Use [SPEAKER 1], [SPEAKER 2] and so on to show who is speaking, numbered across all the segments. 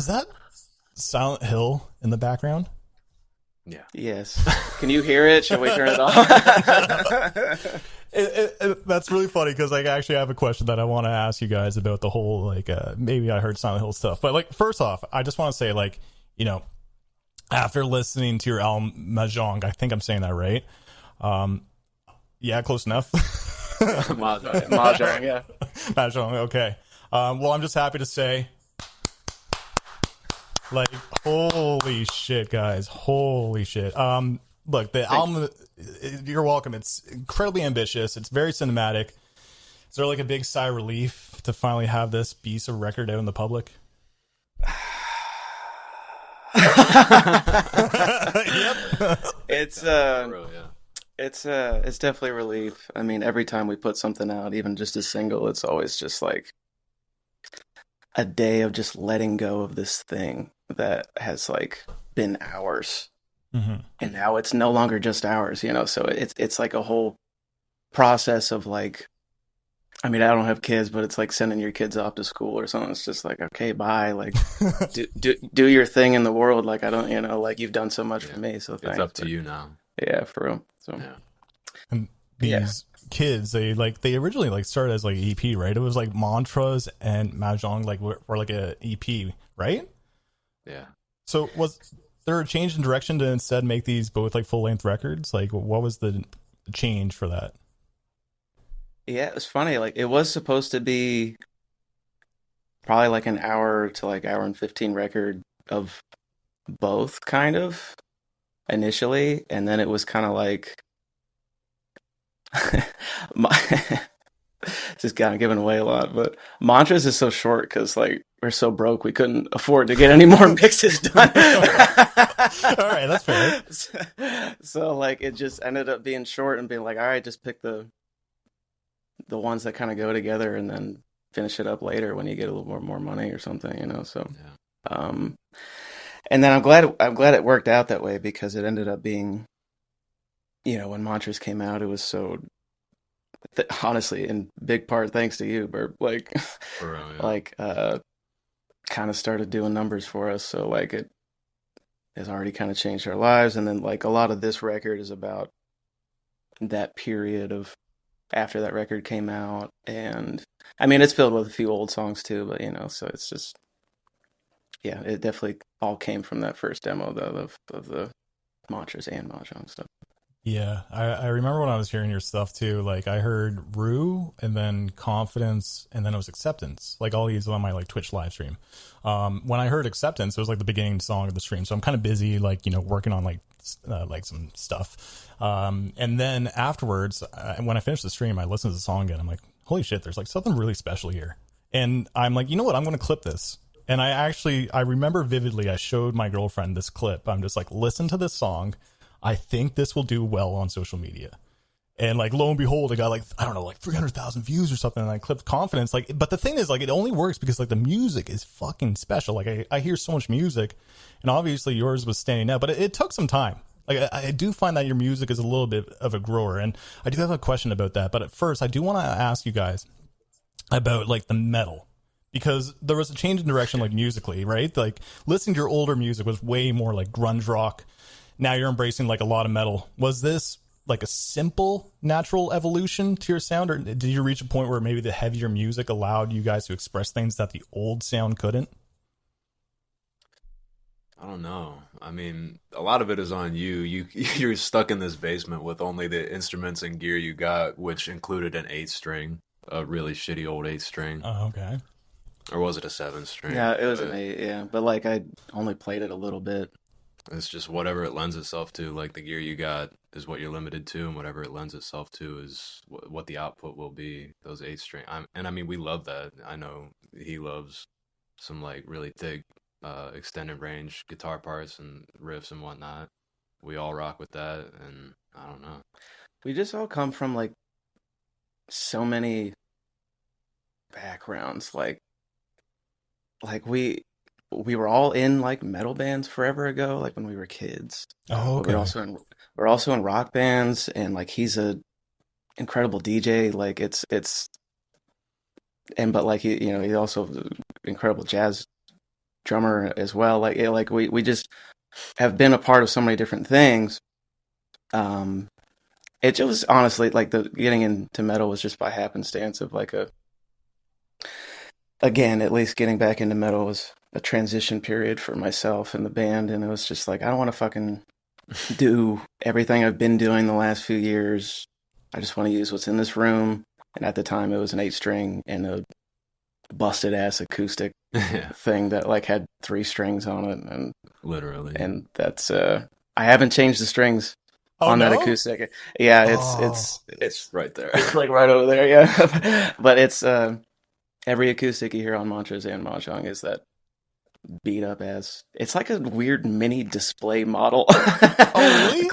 [SPEAKER 1] Is that Silent Hill in the background?
[SPEAKER 2] Yeah.
[SPEAKER 3] Yes. Can you hear it? Shall we turn it off?
[SPEAKER 1] That's really funny because like I actually have a question that I want to ask you guys about the whole like maybe I heard Silent Hill stuff, but like first off, I just want to say like after listening to your album Mahjong, I think I'm saying that right. Yeah, close enough.
[SPEAKER 3] Mahjong, yeah.
[SPEAKER 1] Mahjong, okay. Well, I'm just happy to say, like, holy shit, guys, holy shit. Look, the album, you're welcome. It's incredibly ambitious. It's very cinematic. Is there like a big sigh of relief to finally have this piece of record out in the public?
[SPEAKER 3] Yep. It's it's definitely relief. I mean, every time we put something out, even just a single, it's always just like a day of just letting go of this thing that has like been ours.
[SPEAKER 1] Mm-hmm.
[SPEAKER 3] And now it's no longer just ours, so it's like a whole process of like, I mean, I don't have kids, but it's like sending your kids off to school or something. It's just like, okay, bye. Like, do your thing in the world. Like, I don't, like you've done so much for me. So thanks.
[SPEAKER 2] It's up to you now.
[SPEAKER 3] Yeah, for real. So,
[SPEAKER 2] Yeah.
[SPEAKER 1] And these kids, they originally like started as like EP, right? It was like Mantras and Mahjong like were like a EP, right?
[SPEAKER 2] Yeah.
[SPEAKER 1] So was there a change in direction to instead make these both like full length records? Like, what was the change for that?
[SPEAKER 3] yeah, it was funny. Like, it was supposed to be probably like an hour to like hour and 15 record of both, kind of initially, and then it was kind of like just kind of giving away a lot, but Mantras is so short because like we're so broke we couldn't afford to get any more mixes done.
[SPEAKER 1] All right, that's fair.
[SPEAKER 3] So like it just ended up being short and being like, all right, just pick the ones that kind of go together and then finish it up later when you get a little more money or something, so and then I'm glad it worked out that way because it ended up being, when Mantras came out, it was so honestly in big part thanks to you, Burp, like
[SPEAKER 2] For real, yeah.
[SPEAKER 3] like kind of started doing numbers for us, so like it has already kind of changed our lives. And then like a lot of this record is about that period of after that record came out, and I mean it's filled with a few old songs too, but so it's just it definitely all came from that first demo though of the Mantras and Mahjong stuff.
[SPEAKER 1] Yeah, I remember when I was hearing your stuff too. Like I heard Rue and then Confidence and then it was Acceptance. Like all these on my like Twitch live stream. When I heard Acceptance, it was like the beginning song of the stream. So I'm kind of busy like working on like some stuff. And then afterwards, when I finished the stream, I listened to the song again. I'm like, holy shit, there's like something really special here. And I'm like, you know what? I'm going to clip this. And I remember vividly, I showed my girlfriend this clip. I'm just like, listen to this song. I think this will do well on social media. And like, lo and behold, it got like, I don't know, like 300,000 views or something. And I clipped Confidence. Like, but the thing is like, it only works because like the music is fucking special. Like I hear so much music and obviously yours was standing out, but it took some time. Like I do find that your music is a little bit of a grower, and I do have a question about that. But at first I do want to ask you guys about like the metal, because there was a change in direction like musically, right? Like listening to your older music was way more like grunge rock. Now you're embracing like a lot of metal. Was this like a simple natural evolution to your sound, or did you reach a point where maybe the heavier music allowed you guys to express things that the old sound couldn't?
[SPEAKER 2] I don't know. I mean, a lot of it is on you. You're stuck in this basement with only the instruments and gear you got, which included an 8-string, a really shitty old 8-string.
[SPEAKER 1] Oh, okay.
[SPEAKER 2] Or was it a 7-string?
[SPEAKER 3] Yeah, it was an 8, yeah. But like I only played it a little bit.
[SPEAKER 2] It's just whatever it lends itself to. Like the gear you got is what you're limited to, and whatever it lends itself to is what the output will be. Those 8-string, and I mean, we love that. I know he loves some like really thick, extended range guitar parts and riffs and whatnot. We all rock with that, and I don't know.
[SPEAKER 3] We just all come from like so many backgrounds. Like we were all in like metal bands forever ago, like when we were kids.
[SPEAKER 1] Oh, okay.
[SPEAKER 3] We're also in rock bands, and like he's a incredible DJ. Like but like he's also an incredible jazz drummer as well. Like we just have been a part of so many different things. It just honestly like the getting into metal was just by happenstance of like again, at least getting back into metal was a transition period for myself and the band, and it was just like I don't want to fucking do everything I've been doing the last few years. I just want to use what's in this room. And at the time, it was an 8-string and a busted ass acoustic
[SPEAKER 2] Yeah,
[SPEAKER 3] thing that like had 3 strings on it, and
[SPEAKER 2] literally.
[SPEAKER 3] that's I haven't changed the strings
[SPEAKER 1] Oh
[SPEAKER 3] on that
[SPEAKER 1] no.
[SPEAKER 3] acoustic. Yeah,
[SPEAKER 1] Oh,
[SPEAKER 3] it's
[SPEAKER 2] Right there.
[SPEAKER 3] it's like right over there. Yeah, but it's every acoustic you hear on Mantras and Mahjong is that beat up as it's like a weird mini display model.
[SPEAKER 1] oh really?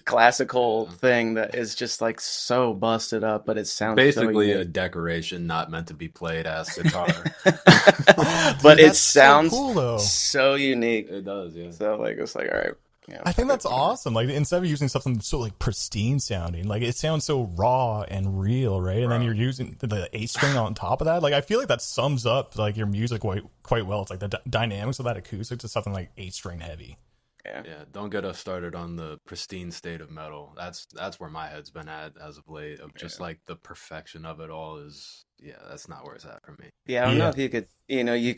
[SPEAKER 3] Classical
[SPEAKER 2] Yeah.
[SPEAKER 3] thing that is just like so busted up, but it sounds so
[SPEAKER 2] Basically a
[SPEAKER 3] unique.
[SPEAKER 2] decoration not meant to be played as guitar.
[SPEAKER 1] Oh,
[SPEAKER 3] But
[SPEAKER 1] dude,
[SPEAKER 3] it
[SPEAKER 1] that's so
[SPEAKER 3] sounds
[SPEAKER 1] cool though.
[SPEAKER 3] so unique.
[SPEAKER 2] It does, yeah.
[SPEAKER 3] So like it's like all right, yeah,
[SPEAKER 1] I think
[SPEAKER 3] fuck it,
[SPEAKER 1] that's
[SPEAKER 3] whatever.
[SPEAKER 1] awesome. Like instead of using something so like pristine sounding, like it sounds so raw and real, right? And then you're using the 8-string on top of that. Like I feel like that sums up like your music quite well. It's like the dynamics of that acoustic to something like 8-string heavy.
[SPEAKER 3] Yeah.
[SPEAKER 2] Yeah, don't get us started on the pristine state of metal. That's where my head's been at as of late. Of just like the perfection of it all is, yeah, that's not where it's at for me.
[SPEAKER 3] Yeah, I don't know
[SPEAKER 1] Yeah.
[SPEAKER 3] if you could,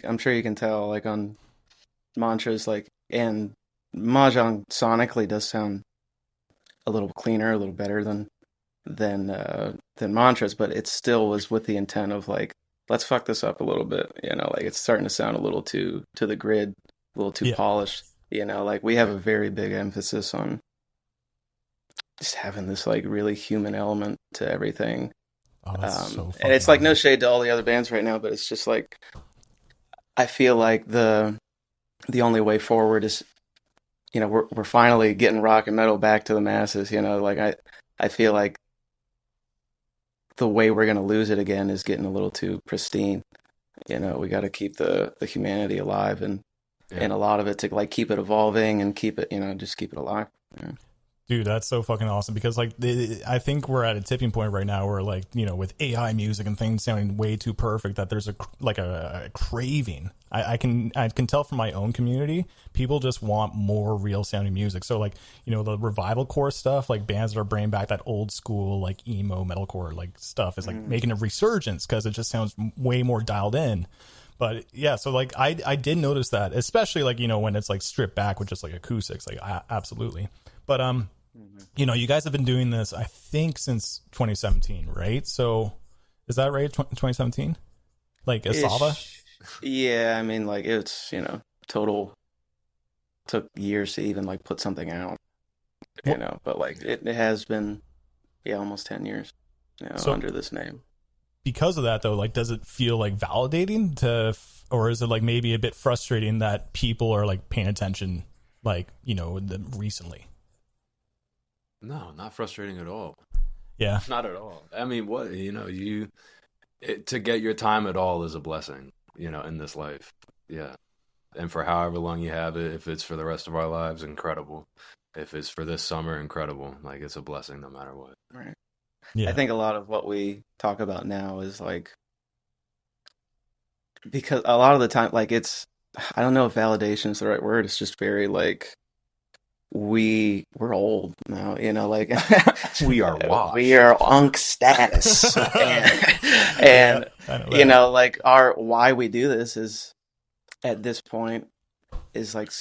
[SPEAKER 3] I'm sure you can tell like on Mantras, like, and Mahjong sonically does sound a little cleaner, a little better than Mantras, but it still was with the intent of like, let's fuck this up a little bit, like it's starting to sound a little too to the grid, a little too
[SPEAKER 1] Yeah.
[SPEAKER 3] polished, like we have a very big emphasis on just having this like really human element to everything.
[SPEAKER 1] Oh, that's so
[SPEAKER 3] And it's
[SPEAKER 1] fucking
[SPEAKER 3] like no
[SPEAKER 1] awesome.
[SPEAKER 3] shade to all the other bands right now, but it's just like I feel like the only way forward is, we're finally getting rock and metal back to the masses, like I feel like the way we're going to lose it again is getting a little too pristine. We got to keep the humanity alive, and
[SPEAKER 2] Yeah.
[SPEAKER 3] a lot of it to like keep it evolving and keep it, just keep it alive. Yeah.
[SPEAKER 1] Dude, that's so fucking awesome because like I think we're at a tipping point right now where like, with AI music and things sounding way too perfect that there's a craving. I can tell from my own community, people just want more real sounding music. So like, the revival core stuff, like bands that are bringing back that old school like emo metalcore like stuff is like making a resurgence because it just sounds way more dialed in. But yeah, so like I did notice that, especially like, when it's like stripped back with just like acoustics, like absolutely. But you guys have been doing this, I think, since 2017, right? So is that right? 2017? Like Asava?
[SPEAKER 3] Ish. Yeah, I mean, like it's, total took years to even like put something out, but like it has been, yeah, almost 10 years,
[SPEAKER 1] So
[SPEAKER 3] under this name.
[SPEAKER 1] because of that though, like does it feel like validating or is it like maybe a bit frustrating that people are like paying attention like, recently?
[SPEAKER 2] No, not frustrating at all.
[SPEAKER 1] Yeah.
[SPEAKER 2] Not at all. I mean, what, to get your time at all is a blessing, in this life. Yeah. And for however long you have it, if it's for the rest of our lives, incredible. If it's for this summer, incredible. Like it's a blessing no matter what.
[SPEAKER 3] Right.
[SPEAKER 1] Yeah.
[SPEAKER 3] I think a lot of what we talk about now is like, because a lot of the time, like I don't know if validation is the right word. It's just very like, we're old now, like
[SPEAKER 2] We are washed.
[SPEAKER 3] we are unk status, and
[SPEAKER 1] I know that.
[SPEAKER 3] like why we do this is at this point is like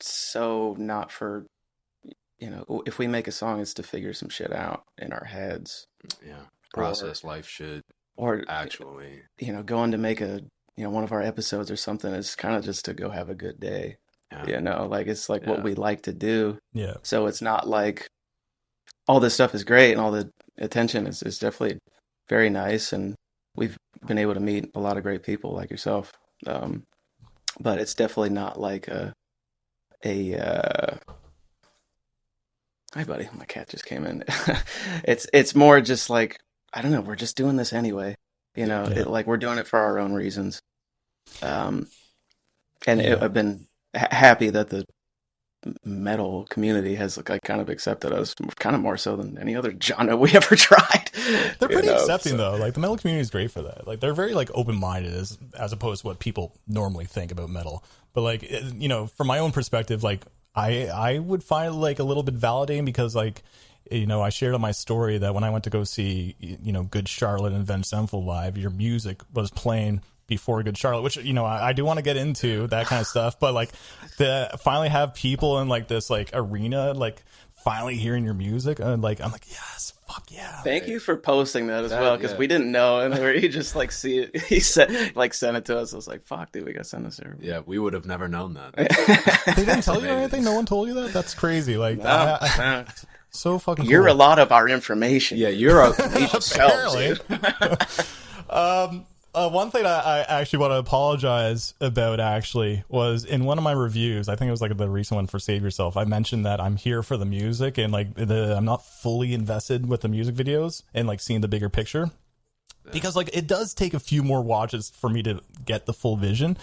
[SPEAKER 3] so not for if we make a song, it's to figure some shit out in our heads,
[SPEAKER 2] Yeah. Process life shit,
[SPEAKER 3] or
[SPEAKER 2] actually.
[SPEAKER 3] going to make a one of our episodes or something is kind of just to go have a good day.
[SPEAKER 2] Yeah.
[SPEAKER 3] Like it's like what we like to do.
[SPEAKER 1] Yeah.
[SPEAKER 3] So it's not like all this stuff is great and all the attention is definitely very nice. And we've been able to meet a lot of great people like yourself. But it's definitely not like hi buddy, my cat just came in. It's more just like, I don't know, we're just doing this anyway. Like we're doing it for our own reasons. And
[SPEAKER 1] Yeah.
[SPEAKER 3] I've been happy that metal community has like kind of accepted us kind of more so than any other genre we ever tried.
[SPEAKER 1] They're pretty accepting though. Like the metal community is great for that. Like they're very like open-minded as opposed to what people normally think about metal. But like, you know, from my own perspective, like I would find it like a little bit validating because like, you know, I shared on my story that when I went to go see, you know, Good Charlotte and Avenged Sevenfold live, your music was playing before Good Charlotte, which, you know, I do want to get into that kind of stuff, but like to finally have people in like this like arena, like finally hearing your music, and like I'm like, yes, fuck yeah.
[SPEAKER 3] Thank you for posting that as well, because we didn't know, and where he just like see it, he said like sent it to us. I was like, fuck, dude, we gotta send this here.
[SPEAKER 2] Yeah, we would have never known that.
[SPEAKER 1] They didn't tell you anything? No one told you that? That's crazy. Like
[SPEAKER 3] No.
[SPEAKER 1] So fucking
[SPEAKER 3] You're
[SPEAKER 1] cool.
[SPEAKER 3] a lot of our information.
[SPEAKER 2] Yeah, you're a
[SPEAKER 1] apparently. One thing I actually want to apologize about actually was in one of my reviews, I think it was like the recent one for Save Yourself, I mentioned that I'm here for the music and like I'm not fully invested with the music videos and like seeing the bigger picture, because like it does take a few more watches for me to get the full vision.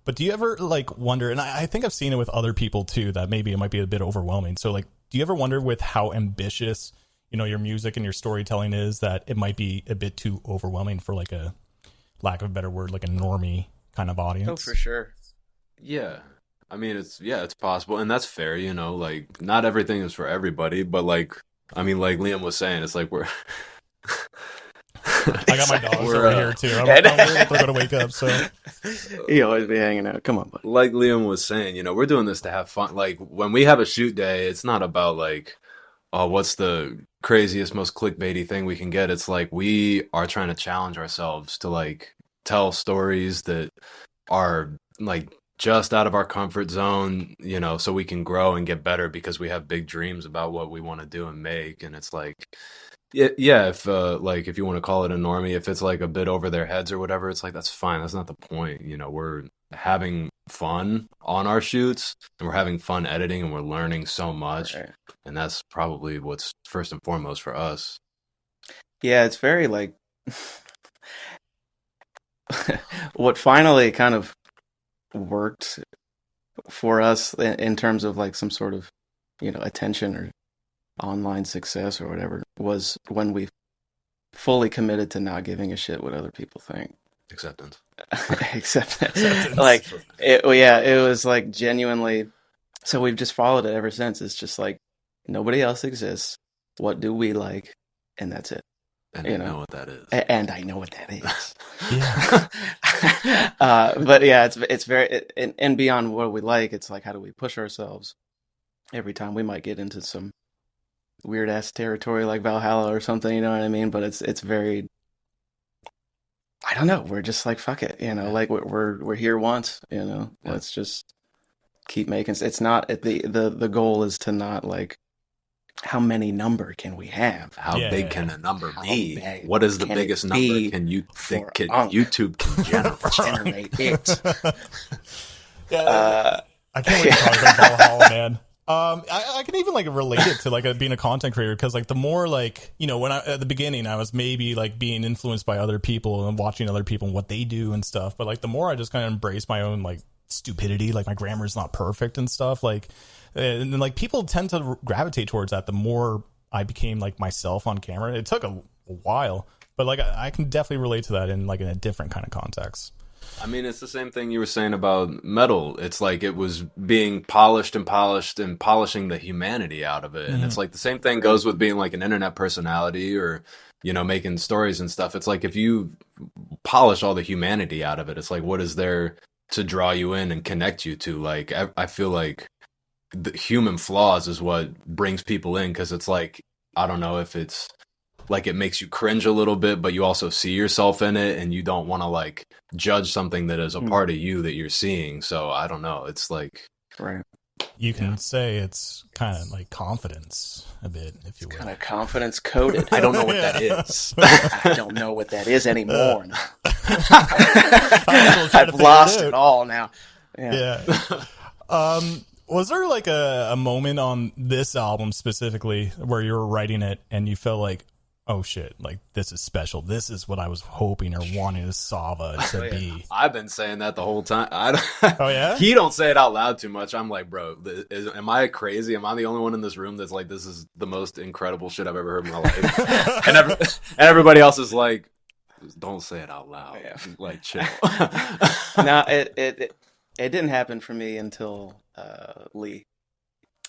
[SPEAKER 1] But do you ever like wonder, and I think I've seen it with other people too, that maybe it might be a bit overwhelming. So like, do you ever wonder with how ambitious, you know, your music and your storytelling is, that it might be a bit too overwhelming for like a, lack of a better word, like a normie kind of audience?
[SPEAKER 3] Oh, for sure.
[SPEAKER 2] Yeah. I mean, it's possible. And that's fair, you know, like not everything is for everybody, but like, I mean, like Liam was saying, it's like we're,
[SPEAKER 1] I got my dogs over here too. I'm worried if they're going to wake up. So
[SPEAKER 3] he always be hanging out. Come on, buddy.
[SPEAKER 2] Like Liam was saying, you know, we're doing this to have fun. Like when we have a shoot day, it's not about like, oh, what's the craziest, most clickbaity thing we can get. It's like we are trying to challenge ourselves to like tell stories that are like just out of our comfort zone, you know, so we can grow and get better because we have big dreams about what we want to do and make. And it's like, yeah, if like if you want to call it a normie, if it's like a bit over their heads or whatever, it's like that's fine. That's not the point. You know, we're having fun on our shoots and we're having fun editing and we're learning so much. Right. And that's probably what's first and foremost for us.
[SPEAKER 3] Yeah, it's very like what finally kind of worked for us in terms of like some sort of, you know, attention or online success or whatever was when we fully committed to not giving a shit what other people think.
[SPEAKER 2] Acceptance.
[SPEAKER 3] Acceptance. Like it was like genuinely. So we've just followed it ever since. It's just like nobody else exists. What do we like? And that's it.
[SPEAKER 2] And you know what that is.
[SPEAKER 3] And I know what that is.
[SPEAKER 1] Yeah.
[SPEAKER 3] But yeah, it's very and beyond what we like, it's like how do we push ourselves? Every time we might get into some weird ass territory like Valhalla or something, you know what I mean? But it's very, I don't know. We're just like fuck it, you know. Like we're here once, you know. Yeah. Let's just keep making. It's not the goal is to not like how many number can we have?
[SPEAKER 2] How big can a number be? What is the biggest number can you think YouTube can generate it?
[SPEAKER 1] I can't wait to talk about Valhalla, man. I can even like relate it to like being a content creator, because like the more like, you know, when at the beginning I was maybe like being influenced by other people and watching other people and what they do and stuff, but like the more I just kind of embrace my own like stupidity, like my grammar is not perfect and stuff, like and then like people tend to gravitate towards that the more I became like myself on camera. It took a while, but like I can definitely relate to that in like in a different kind of context.
[SPEAKER 2] I mean, it's the same thing you were saying about metal. It's like it was being polished and polishing the humanity out of it. And it's like the same thing goes with being like an internet personality or, you know, making stories and stuff. It's like if you polish all the humanity out of it, it's like what is there to draw you in and connect you to? Like I feel like the human flaws is what brings people in, because it's like, I don't know if it's like it makes you cringe a little bit, but you also see yourself in it and you don't want to like judge something that is a part of you that you're seeing. So I don't know. It's like,
[SPEAKER 3] right.
[SPEAKER 1] You can say it's kind of like confidence a bit, if you will.
[SPEAKER 3] Kind of confidence coded. I don't know what that is. I don't know what that is anymore. I've lost it all now.
[SPEAKER 1] Yeah. Was there like a moment on this album specifically where you were writing it and you felt like, oh shit, like this is special. This is what I was hoping or wanting Asava to be.
[SPEAKER 2] I've been saying that the whole time.
[SPEAKER 1] Oh yeah?
[SPEAKER 2] He don't say it out loud too much. I'm like, bro, am I crazy? Am I the only one in this room that's like, this is the most incredible shit I've ever heard in my life? and everybody else is like, don't say it out loud. Yeah. Like, chill.
[SPEAKER 3] No, it didn't happen for me until Lee.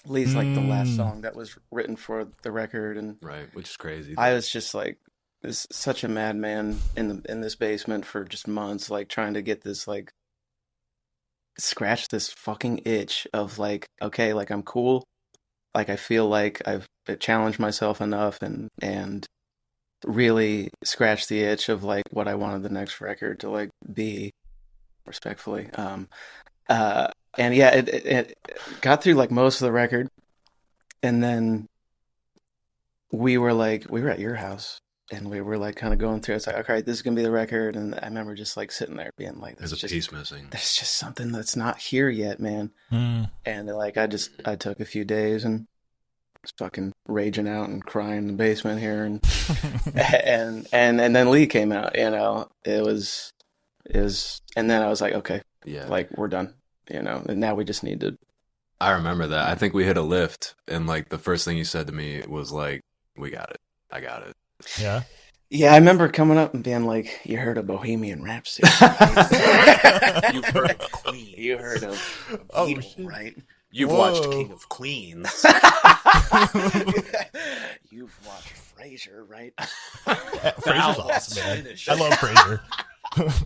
[SPEAKER 3] Lee's like the last song that was written for the record, and
[SPEAKER 2] right, which is crazy.
[SPEAKER 3] I was just like, this such a madman in this basement for just months, like trying to get this, like, scratch this fucking itch of like, okay, like I'm cool, like I feel like I've challenged myself enough, and really scratch the itch of like what I wanted the next record to like be, respectfully. And yeah, it got through like most of the record, and then we were at your house, and we were like kind of going through. It's like, okay, this is gonna be the record, and I remember just like sitting there being like,
[SPEAKER 2] "There's a piece missing.
[SPEAKER 3] There's just something that's not here yet, man." And like I took a few days and was fucking raging out and crying in the basement here, and and then Lee came out. You know, it was, and then I was like, okay,
[SPEAKER 2] yeah,
[SPEAKER 3] like we're done. You know, and now we just need to.
[SPEAKER 2] I remember that. I think we hit a lift, and like the first thing you said to me was like, "We got it. I got it."
[SPEAKER 1] Yeah.
[SPEAKER 3] Yeah, I remember coming up and being like, "You heard of Bohemian Rhapsody?
[SPEAKER 4] You've heard of Queen.
[SPEAKER 3] You heard of Beatle, right?
[SPEAKER 4] You've watched King of Queens.
[SPEAKER 3] You've watched Frasier, right?
[SPEAKER 1] Frasier's awesome, man. I love Frasier.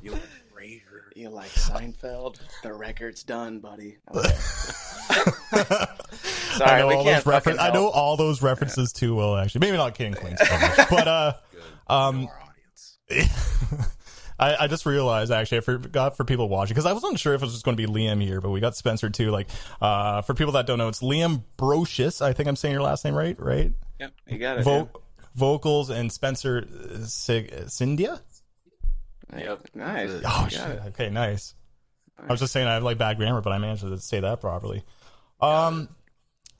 [SPEAKER 4] You like Frasier.
[SPEAKER 3] You like Seinfeld? The record's done, buddy." Okay. Sorry, we can't fucking help.
[SPEAKER 1] I know all those references too well, actually. Maybe not King Queens, but
[SPEAKER 4] our audience.
[SPEAKER 1] I just realized, actually, I forgot for people watching, because I wasn't sure if it was just going to be Liam here, but we got Spencer too. Like, for people that don't know, it's Liam Brocious. I think I'm saying your last name right?
[SPEAKER 3] Yep, you got it.
[SPEAKER 1] Vocals, and Spencer Cindia.
[SPEAKER 3] Yep, nice.
[SPEAKER 1] Oh shit. Okay, nice. I was just saying I have like bad grammar, but I managed to say that properly.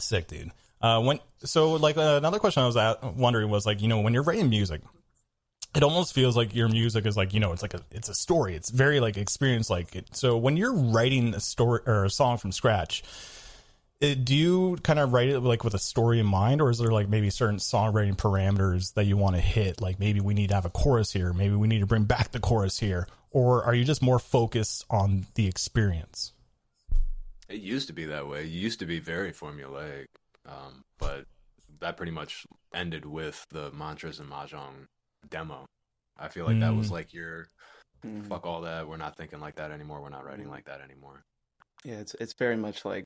[SPEAKER 1] Sick, dude. Another question I was wondering was, like, you know, when you're writing music, it almost feels like your music is like, you know, it's a story. It's very like experience like it. So when you're writing a story or a song from scratch, do you kind of write it like with a story in mind, or is there like maybe certain songwriting parameters that you want to hit? Like maybe we need to have a chorus here, maybe we need to bring back the chorus here, or are you just more focused on the experience?
[SPEAKER 2] It used to be that way. You used to be very formulaic, but that pretty much ended with the Mantras and Mahjong demo. I feel like that was like your fuck all that. We're not thinking like that anymore. We're not writing like that anymore.
[SPEAKER 3] Yeah, it's very much like,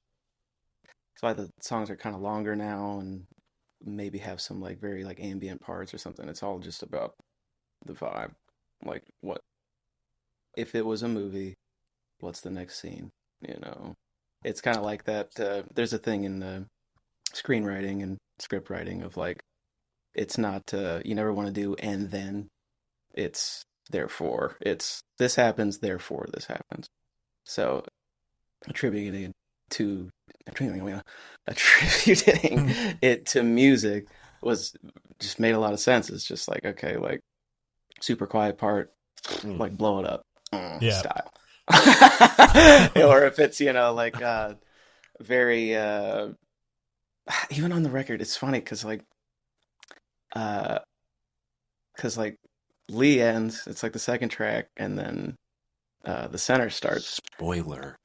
[SPEAKER 3] that's why the songs are kind of longer now, and maybe have some like very like ambient parts or something. It's all just about the vibe. Like, what if it was a movie? What's the next scene? You know, it's kind of like that. There's a thing in screenwriting and script writing of like, it's not you never want to do and then. It's therefore. It's this happens, therefore this happens. So attributing it to music was just made a lot of sense. It's just like, okay, like super quiet part, like blow it up style. Or if it's, you know, like very even on the record, it's funny because Lee ends, it's like the second track, and then the center starts.
[SPEAKER 2] Spoiler.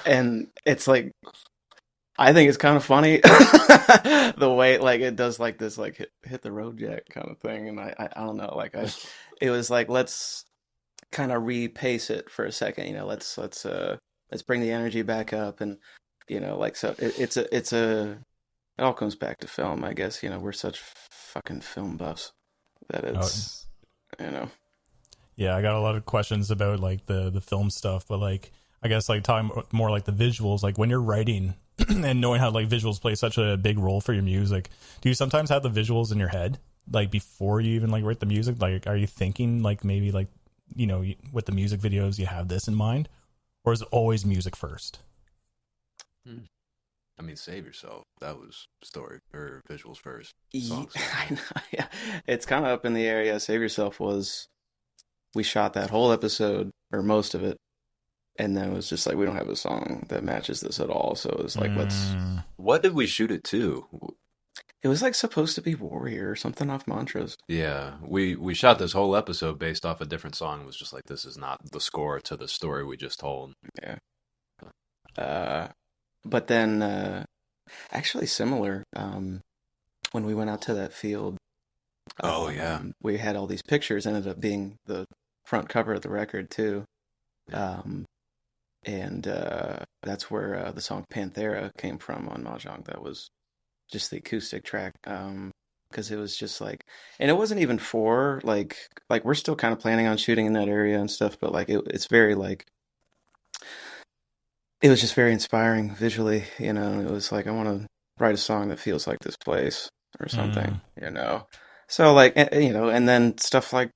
[SPEAKER 3] And it's like, I think it's kind of funny the way like it does like this like hit the road jack kind of thing, and I don't know, like it was like, let's kind of repace it for a second, you know, let's bring the energy back up, and you know, like, so it all comes back to film, I guess. You know, we're such fucking film buffs that it's you know.
[SPEAKER 1] Yeah, I got a lot of questions about like the film stuff, but like I guess like talking more like the visuals, like when you're writing and knowing how like visuals play such a big role for your music, do you sometimes have the visuals in your head like before you even like write the music? Like, are you thinking like maybe like, you know, with the music videos you have this in mind, or is it always music first?
[SPEAKER 2] I mean, Save Yourself. That was story or visuals first.
[SPEAKER 3] Ye-
[SPEAKER 2] Song
[SPEAKER 3] I
[SPEAKER 2] second.
[SPEAKER 3] know, yeah. It's kind of up in the air. Yeah, Save Yourself was, we shot that whole episode, or most of it, and then it was just like, we don't have a song that matches this at all. So it was like,
[SPEAKER 2] What did we shoot it to?
[SPEAKER 3] it was like supposed to be Warrior or something off Mantras.
[SPEAKER 2] Yeah, we shot this whole episode based off a different song. It was just like, this is not the score to the story we just told.
[SPEAKER 3] Yeah. But then, actually similar, when we went out to that field,
[SPEAKER 2] Oh, yeah.
[SPEAKER 3] we had all these pictures, ended up being the front cover of the record too. And that's where the song Panthera came from on Mahjong. That was just the acoustic track. Because it was just like, and it wasn't even for like we're still kind of planning on shooting in that area and stuff, but like it's very like, it was just very inspiring visually, you know. It was like, I want to write a song that feels like this place or something, you know. So like, you know, and then stuff like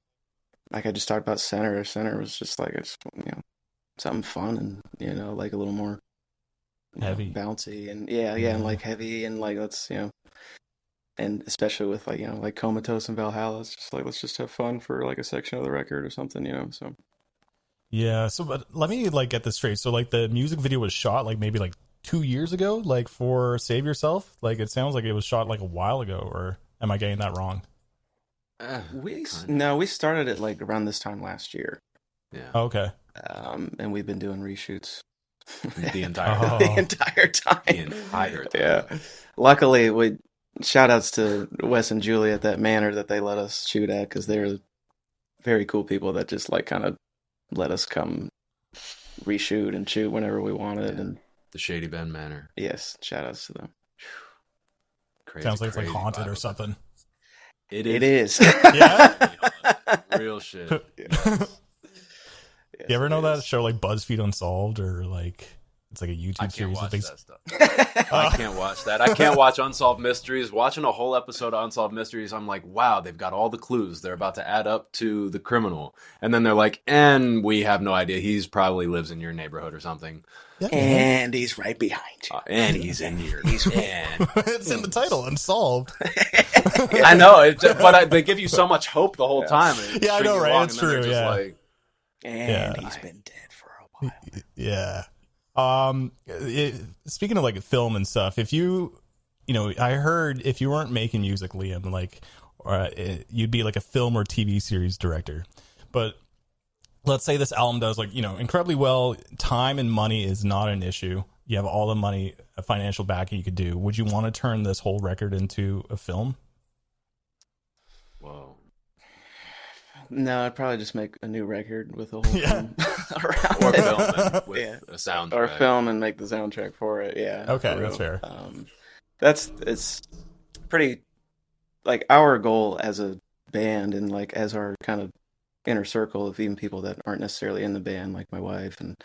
[SPEAKER 3] I just talked about Center. Center was just like, it's, you know, something fun and, you know, like a little more
[SPEAKER 1] Heavy.
[SPEAKER 3] bouncy and and like heavy and like, let's, you know, and especially with like, you know, like Comatose and Valhalla, it's just like, let's just have fun for like a section of the record or something, you know. So
[SPEAKER 1] Yeah, so but let me like get this straight. So like the music video was shot like maybe like 2 years ago, like for Save Yourself. Like it sounds like it was shot like a while ago, or am I getting that wrong?
[SPEAKER 3] we started it like around this time last year.
[SPEAKER 2] Yeah.
[SPEAKER 1] Oh, okay.
[SPEAKER 3] And we've been doing reshoots
[SPEAKER 2] The entire
[SPEAKER 1] Oh.
[SPEAKER 3] the entire time.
[SPEAKER 2] The entire time.
[SPEAKER 3] Yeah. Luckily, shout outs to Wes and Julie at that manor that they let us shoot at, because they're very cool people that just like kind of let us come reshoot and shoot whenever we wanted.
[SPEAKER 2] Yeah.
[SPEAKER 3] And
[SPEAKER 2] The Shady Bend Manor.
[SPEAKER 3] yes, shout outs to them.
[SPEAKER 2] Crazy,
[SPEAKER 1] Sounds like it's like
[SPEAKER 2] crazy
[SPEAKER 1] haunted
[SPEAKER 2] vibe
[SPEAKER 1] or
[SPEAKER 2] of
[SPEAKER 1] something.
[SPEAKER 2] It
[SPEAKER 3] It
[SPEAKER 2] is.
[SPEAKER 3] is.
[SPEAKER 1] Yeah?
[SPEAKER 2] Real shit.
[SPEAKER 1] You ever know that show like BuzzFeed Unsolved, or like it's like a YouTube
[SPEAKER 2] I can't
[SPEAKER 1] series?
[SPEAKER 2] watch
[SPEAKER 1] They-
[SPEAKER 2] that stuff. I can't watch that. I can't watch Unsolved Mysteries. Watching a whole episode of Unsolved Mysteries, I'm like, wow, they've got all the clues. They're about to add up to the criminal. And then they're like, and we have no idea. He's probably lives in your neighborhood or something.
[SPEAKER 1] Yeah,
[SPEAKER 3] And he's right behind you.
[SPEAKER 2] And he's in your... and
[SPEAKER 1] it's in the title, Unsolved.
[SPEAKER 2] I know, but they give you so much hope the whole time.
[SPEAKER 1] Yeah, I know, right? It's true, yeah.
[SPEAKER 2] Like,
[SPEAKER 3] And he's been dead for a while.
[SPEAKER 1] Yeah. Speaking of like film and stuff, if you know, I heard if you weren't making music, Liam, like, you'd be like a film or TV series director. But let's say this album does like, you know, incredibly well. Time and money is not an issue. You have all the money, a financial backing you could do. Would you want to turn this whole record into a film?
[SPEAKER 2] whoa.
[SPEAKER 3] No, I'd probably just make a new record with a whole
[SPEAKER 1] Yeah.
[SPEAKER 3] film around
[SPEAKER 2] Or
[SPEAKER 3] it.
[SPEAKER 2] film and with
[SPEAKER 3] Yeah.
[SPEAKER 2] a soundtrack.
[SPEAKER 3] Or film and make the soundtrack for it. Yeah.
[SPEAKER 1] Okay,
[SPEAKER 3] for
[SPEAKER 1] that's
[SPEAKER 3] real.
[SPEAKER 1] fair.
[SPEAKER 3] It's pretty, like, our goal as a band and like as our kind of inner circle of even people that aren't necessarily in the band, like my wife and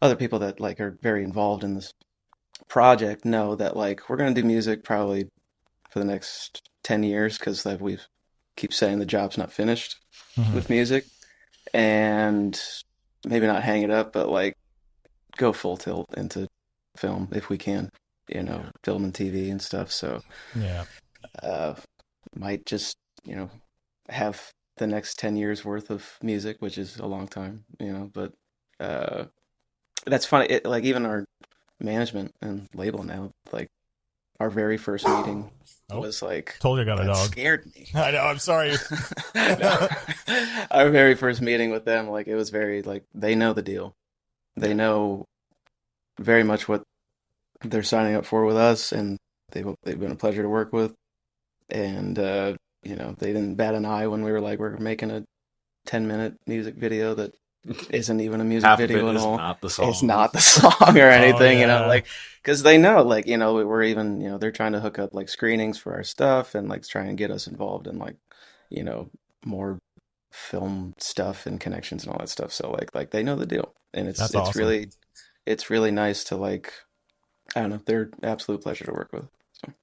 [SPEAKER 3] other people that like are very involved in this project, know that like we're gonna do music probably for the next 10 years, because like we keep saying the job's not finished with music, and maybe not hang it up, but like go full tilt into film if we can, you know, film and TV and stuff. So
[SPEAKER 1] Yeah.
[SPEAKER 3] might just, you know, have the next 10 years worth of music, which is a long time, you know. But that's funny, like even our management and label now, like our very first meeting was like,
[SPEAKER 1] Told you I got a
[SPEAKER 3] that
[SPEAKER 1] dog.
[SPEAKER 3] scared me.
[SPEAKER 1] I know. I'm sorry.
[SPEAKER 3] No. Our very first meeting with them, like it was very like, they know the deal. They know very much what they're signing up for with us, and they've been a pleasure to work with. And you know, they didn't bat an eye when we were like, we're making a 10-minute music video that isn't even a music
[SPEAKER 2] Half of
[SPEAKER 3] video
[SPEAKER 2] it
[SPEAKER 3] at
[SPEAKER 2] is
[SPEAKER 3] all.
[SPEAKER 2] not the song.
[SPEAKER 3] It's not the song or anything, you know,
[SPEAKER 1] yeah.
[SPEAKER 3] like, because they know, like, you know, we're even, you know, they're trying to hook up like screenings for our stuff and like try and get us involved in like, you know, more film stuff and connections and all that stuff. So like they know the deal, and
[SPEAKER 1] That's awesome.
[SPEAKER 3] it's really nice to like, I don't know, they're an absolute pleasure to work with. So.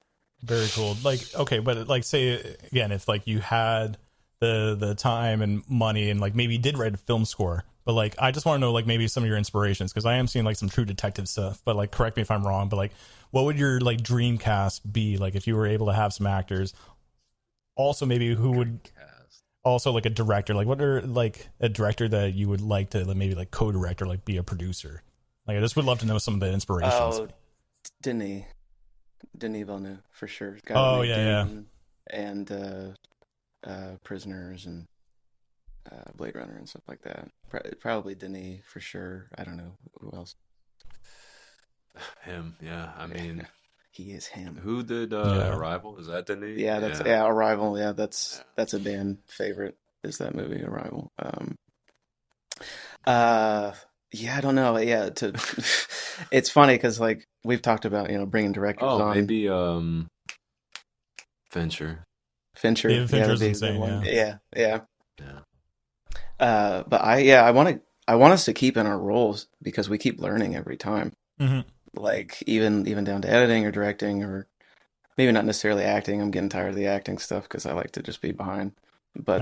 [SPEAKER 1] Very cool. Like, okay, but like, say again, if like you had the time and money and like maybe you did write a film score, But like, I just want to know like maybe some of your inspirations, because I am seeing like some True Detective stuff. But like, correct me if I'm wrong. But like, what would your like dream cast be? Like, if you were able to have some actors, also maybe who would also like a director. Like, what are like a director that you would like to maybe like co-direct or like be a producer? Like, I just would love to know some of the inspirations.
[SPEAKER 3] Oh, Denis Villeneuve for sure.
[SPEAKER 1] Oh yeah,
[SPEAKER 3] and Prisoners and Blade Runner and stuff like that. Probably Denis for sure. I don't know who else.
[SPEAKER 2] Him, yeah. I mean,
[SPEAKER 3] he is him.
[SPEAKER 2] who did Arrival? Is that Denis?
[SPEAKER 3] Yeah, that's Arrival. Yeah, that's a band favorite. Is that movie Arrival? Yeah, I don't know. Yeah, it's funny because like we've talked about bringing directors on.
[SPEAKER 2] Oh, maybe Fincher.
[SPEAKER 1] David Fincher's insane.
[SPEAKER 3] Yeah. But I want us to keep in our roles because we keep learning every time.
[SPEAKER 1] Mm-hmm.
[SPEAKER 3] Like even down to editing or directing or maybe not necessarily acting. I'm getting tired of the acting stuff because I like to just be behind. But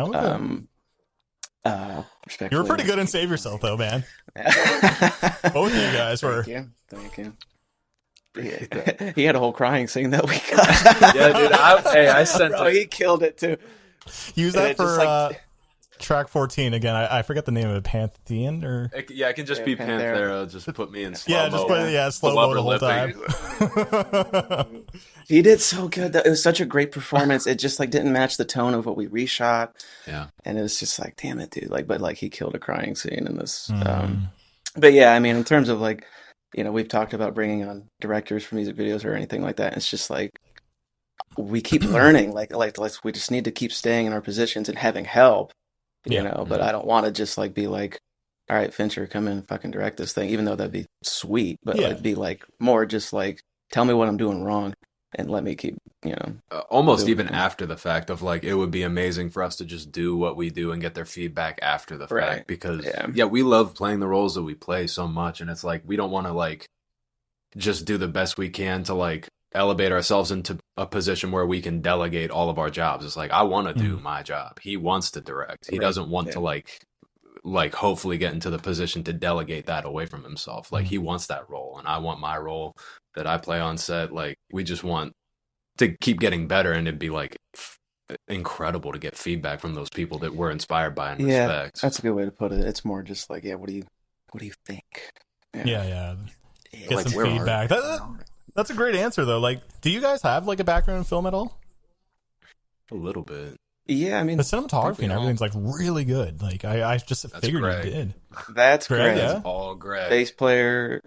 [SPEAKER 3] respectfully,
[SPEAKER 1] you were pretty good in Save Yourself though, man. Both of you guys were.
[SPEAKER 3] Thank you. He had a whole crying scene that we
[SPEAKER 2] got. Yeah, dude. I sent.
[SPEAKER 3] Bro, he killed it too.
[SPEAKER 1] Use that for track 14 again. I forget the name of it. Pantheon or
[SPEAKER 2] it can just be Panthera. Just put me in slow mo.
[SPEAKER 1] Slow mo the whole time.
[SPEAKER 3] He did so good. It was such a great performance. It just like didn't match the tone of what we reshot.
[SPEAKER 2] Yeah,
[SPEAKER 3] and it was just like, damn it, dude. Like, but like he killed a crying scene in this. But yeah, I mean, in terms of like, we've talked about bringing on directors for music videos or anything like that. It's just like we keep learning. Like we just need to keep staying in our positions and having help. But I don't want to just like be like, all right, Fincher, come in and fucking direct this thing, even though that'd be sweet. But it'd be like more just like, tell me what I'm doing wrong and let me keep,
[SPEAKER 2] almost even after the fact of like, it would be amazing for us to just do what we do and get their feedback after the fact. Because we love playing the roles that we play so much. And it's like, we don't want to like just do the best we can to like elevate ourselves into a position where we can delegate all of our jobs. It's like, I want to do my job. He wants to direct. He doesn't want to like hopefully get into the position to delegate that away from himself. Like he wants that role and I want my role that I play on set. Like we just want to keep getting better, and it'd be like incredible to get feedback from those people that we're inspired by and respect.
[SPEAKER 3] That's a good way to put it. It's more just like, what do you think?
[SPEAKER 1] Yeah. Get some feedback. That's a great answer, though. Like, do you guys have like a background in film at all?
[SPEAKER 2] A little bit.
[SPEAKER 3] Yeah, I mean,
[SPEAKER 1] the cinematography and everything's like really good. Like, I just figured you did.
[SPEAKER 3] That's Greg.
[SPEAKER 1] Yeah?
[SPEAKER 2] That's all Greg.
[SPEAKER 3] Bass player,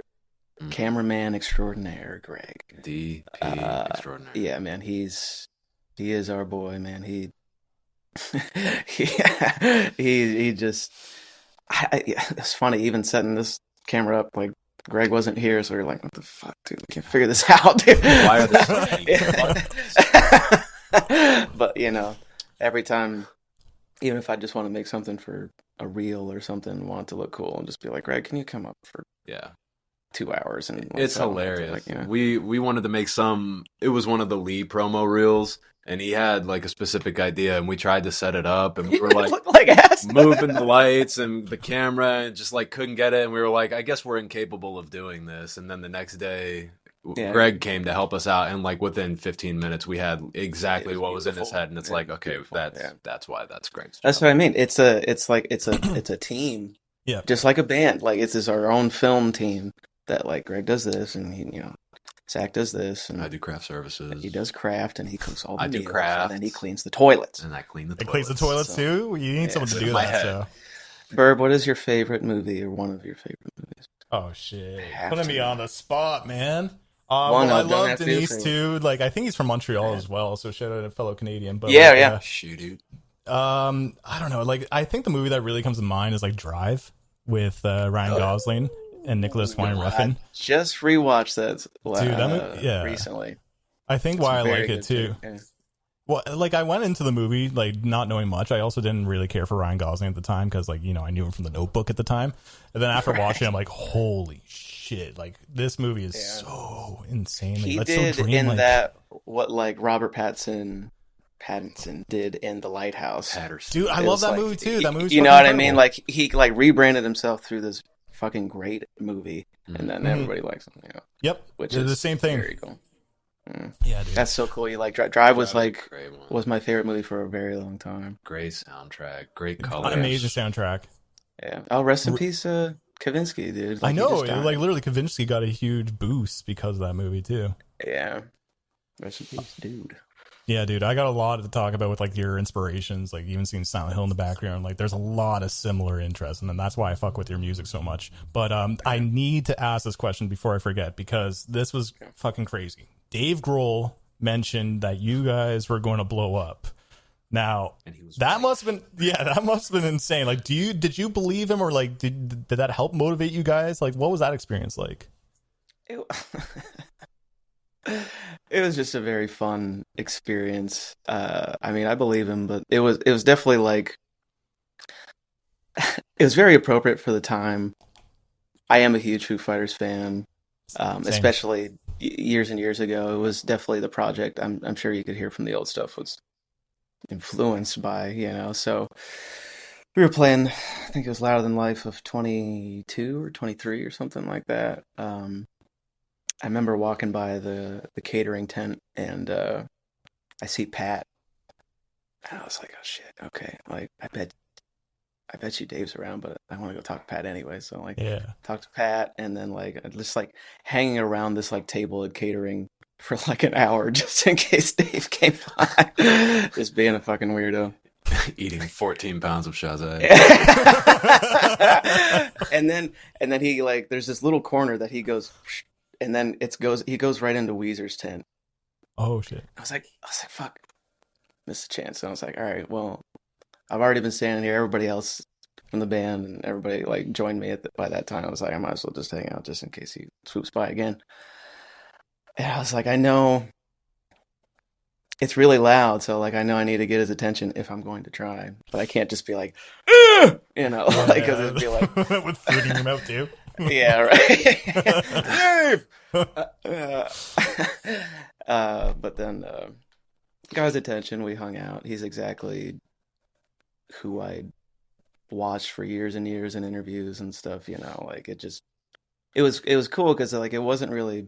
[SPEAKER 3] cameraman extraordinaire, Greg.
[SPEAKER 2] DP extraordinaire.
[SPEAKER 3] Yeah, man, he is our boy, man. He just. It's funny, even setting this camera up, like. Greg wasn't here, so we were like, what the fuck, dude? We can't figure this out, dude.
[SPEAKER 2] Why are this
[SPEAKER 3] But, every time, even if I just want to make something for a reel or something, want it to look cool, and just be like, Greg, can you come up for 2 hours? And
[SPEAKER 2] it's hilarious. We wanted to make it was one of the Lee promo reels, and he had like a specific idea, and we tried to set it up, and we were like moving the lights and the camera, and just like couldn't get it, and we were like, I guess we're incapable of doing this. And then the next day, Greg came to help us out, and like within 15 minutes, we had exactly what was in his head, and it's like, okay, that's why that's Greg's job.
[SPEAKER 3] That's what I mean. It's a team, just like a band. Like it's our own film team that like Greg does this, and he, Zach does this, and
[SPEAKER 2] I do craft services.
[SPEAKER 3] He does craft, and he cooks all the meals.
[SPEAKER 2] I do craft,
[SPEAKER 3] and then he cleans the toilets.
[SPEAKER 2] And I clean the toilets.
[SPEAKER 1] He cleans the toilets too? You need someone to do that. So.
[SPEAKER 3] Burb, what is your favorite movie or one of your favorite movies?
[SPEAKER 1] Oh, shit. Putting me on the spot, man. I love Denise too. Like, I think he's from Montreal as well, so shout out to a fellow Canadian. But
[SPEAKER 2] shoot, dude.
[SPEAKER 1] I don't know. Like, I think the movie that really comes to mind is like Drive with Ryan Gosling and Nicholas Wine-Refn.
[SPEAKER 3] Just rewatched that, recently.
[SPEAKER 1] I think why I like it too. Yeah. Well, like I went into the movie like not knowing much. I also didn't really care for Ryan Gosling at the time because like I knew him from The Notebook at the time. And then after watching, I'm like, holy shit! Like this movie is so insanely.
[SPEAKER 3] He
[SPEAKER 1] like,
[SPEAKER 3] did
[SPEAKER 1] so dreamlike.
[SPEAKER 3] in that what like Robert Pattinson Pattinson did in The Lighthouse.
[SPEAKER 2] Patterson.
[SPEAKER 1] Dude, I
[SPEAKER 3] It
[SPEAKER 1] love
[SPEAKER 3] was
[SPEAKER 1] that
[SPEAKER 3] like,
[SPEAKER 1] movie too. That movie's
[SPEAKER 3] you know
[SPEAKER 1] fucking
[SPEAKER 3] what I mean?
[SPEAKER 1] incredible.
[SPEAKER 3] Like he like rebranded himself through this fucking great movie, and then
[SPEAKER 1] Mhm.
[SPEAKER 3] everybody likes him. You know,
[SPEAKER 1] Yep,
[SPEAKER 3] which
[SPEAKER 1] they're
[SPEAKER 3] is
[SPEAKER 1] the same thing.
[SPEAKER 3] very cool.
[SPEAKER 1] Yeah, dude.
[SPEAKER 3] That's so cool. You like Drive was
[SPEAKER 2] Drive is a
[SPEAKER 3] like
[SPEAKER 2] great one.
[SPEAKER 3] was my favorite movie for a very long time.
[SPEAKER 2] Great soundtrack, great colors.
[SPEAKER 1] Amazing soundtrack.
[SPEAKER 3] Yeah. Oh, rest in peace, Kavinsky, dude.
[SPEAKER 1] I
[SPEAKER 3] Like, he
[SPEAKER 1] know,
[SPEAKER 3] just died.
[SPEAKER 1] like literally, Kavinsky got a huge boost because of that movie too.
[SPEAKER 3] Yeah. Rest in peace, dude.
[SPEAKER 1] Yeah, dude, I got a lot to talk about with like your inspirations, like even seeing Silent Hill in the background. Like, there's a lot of similar interests, and then that's why I fuck with your music so much. But I need to ask this question before I forget because this was fucking crazy. Dave Grohl mentioned that you guys were going to blow up. Now,
[SPEAKER 2] And he was
[SPEAKER 1] that
[SPEAKER 2] right.
[SPEAKER 1] must have been that must have been insane. Like, did you believe him, or like did that help motivate you guys? Like, what was that experience like?
[SPEAKER 3] It, it was just a very fun experience. I mean, I believe him, but it was definitely like it was very appropriate for the time. I am a huge Foo Fighters fan,
[SPEAKER 1] Same.
[SPEAKER 3] especially years and years ago. It was definitely the project. I'm sure you could hear from the old stuff was influenced by, you know. So we were playing, I think it was Louder Than Life of 22 or 23 or something like that. I remember walking by the catering tent and I see Pat. And I was like, oh shit, okay. Like I bet you Dave's around, but I want to go talk to Pat anyway. So like
[SPEAKER 1] Yeah.
[SPEAKER 3] talk to Pat and then like just like hanging around this like table at catering for like an hour just in case Dave came by. Just being a fucking weirdo.
[SPEAKER 2] Eating 14 pounds of Shazay.
[SPEAKER 3] and then he like there's this little corner that he goes and then he goes right into Weezer's tent.
[SPEAKER 1] Oh shit.
[SPEAKER 3] I was like fuck, missed a chance. So I was like, all right, well, I've already been standing here. Everybody else from the band and everybody like joined me by that time. I was like, I might as well just hang out just in case he swoops by again. And I was like, I know it's really loud, so like I know I need to get his attention if I'm going to try, but I can't just be like, "Ugh!" You know, like because it'd be like
[SPEAKER 1] with food in your mouth too.
[SPEAKER 3] yeah, right. But then got his attention. We hung out. He's exactly who I watched for years and years in interviews and stuff. You know, like it was cool because like it wasn't really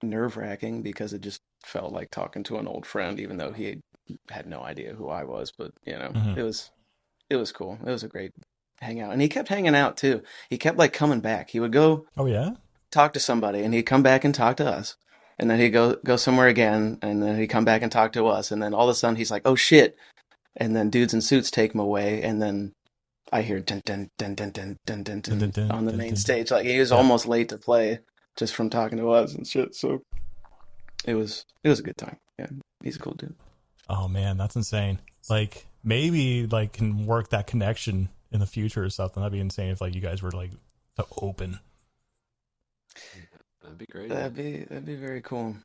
[SPEAKER 3] nerve-wracking because it just felt like talking to an old friend, even though he had no idea who I was. But you know, it was cool. It was a great hangout, and he kept hanging out too. He kept like coming back. He would go
[SPEAKER 1] Oh yeah.
[SPEAKER 3] talk to somebody, and he'd come back and talk to us, and then he'd go somewhere again, and then he'd come back and talk to us, and then all of a sudden he's like, "Oh shit!" And then dudes in suits take him away, and then I hear dun dun dun dun dun dun dun dun on the main stage. Like he was almost late to play just from talking to us and shit. So it was a good time. Yeah, he's a cool dude.
[SPEAKER 1] Oh man, that's insane. Like maybe like can work that connection in the future or something. That'd be insane if like you guys were like to open.
[SPEAKER 2] That'd be great.
[SPEAKER 3] That'd be very cool.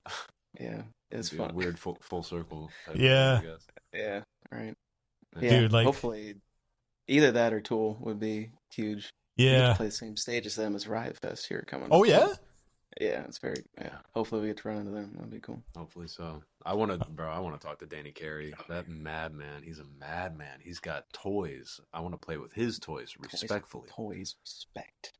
[SPEAKER 3] Yeah, it's
[SPEAKER 2] It'd be a
[SPEAKER 3] fun.
[SPEAKER 2] weird full circle. Type
[SPEAKER 1] Yeah.
[SPEAKER 2] thing, I guess.
[SPEAKER 3] Yeah, right.
[SPEAKER 2] Yeah.
[SPEAKER 3] Yeah,
[SPEAKER 1] Dude, like-
[SPEAKER 3] hopefully either that or Tool would be huge. We get
[SPEAKER 1] Yeah.
[SPEAKER 3] to play the same stage as them as Riot Fest here coming
[SPEAKER 1] Oh
[SPEAKER 3] up.
[SPEAKER 1] yeah.
[SPEAKER 3] Yeah, it's very hopefully we get to run into them. That'd be cool.
[SPEAKER 2] Hopefully so. I want to talk to Danny Carey. That madman. He's a madman. He's got toys. I want to play with his toys respectfully.
[SPEAKER 3] Toys, respect.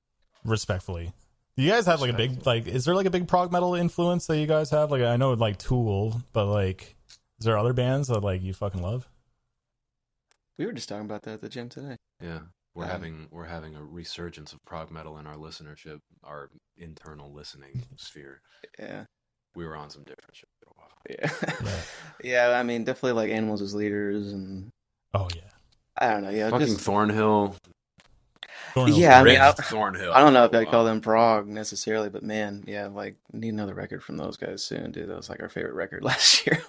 [SPEAKER 1] Respectfully. Do you guys have like a big like? Is there like a big prog metal influence that you guys have? Like I know like Tool, but like, is there other bands that like you fucking love?
[SPEAKER 3] We were just talking about that at the gym today.
[SPEAKER 2] Yeah. We're having a resurgence of prog metal in our listenership, our internal listening sphere.
[SPEAKER 3] Yeah.
[SPEAKER 2] We were on some different shit for a while.
[SPEAKER 3] Yeah. Yeah, I mean, definitely like Animals as Leaders and
[SPEAKER 1] Oh yeah.
[SPEAKER 3] I don't know. Yeah,
[SPEAKER 2] Fucking
[SPEAKER 3] just
[SPEAKER 2] Thornhill.
[SPEAKER 1] Thornhill's
[SPEAKER 3] Yeah, I mean,
[SPEAKER 2] Ripped Thornhill.
[SPEAKER 3] I don't know if I'd call them prog necessarily, but man, yeah, like need another record from those guys soon, dude. That was like our favorite record last year.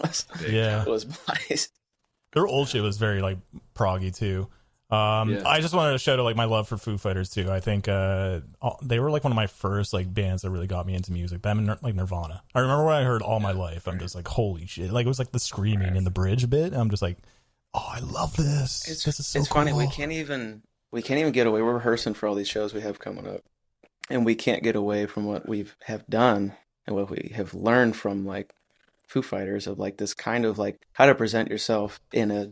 [SPEAKER 1] Yeah.
[SPEAKER 3] was Bodies.
[SPEAKER 1] Their old shit was very like proggy too. I just wanted to shout out like my love for Foo Fighters too. I think they were like one of my first like bands that really got me into music. Them and like Nirvana. I remember when I heard All My Life, I'm just like, holy shit! Like it was like the screaming in the bridge a bit. And I'm just like, oh, I love this. This is so
[SPEAKER 3] It's
[SPEAKER 1] cool.
[SPEAKER 3] funny. We can't even get away. We're rehearsing for all these shows we have coming up, and we can't get away from what we have done and what we have learned from like Foo Fighters of like this kind of like how to present yourself in a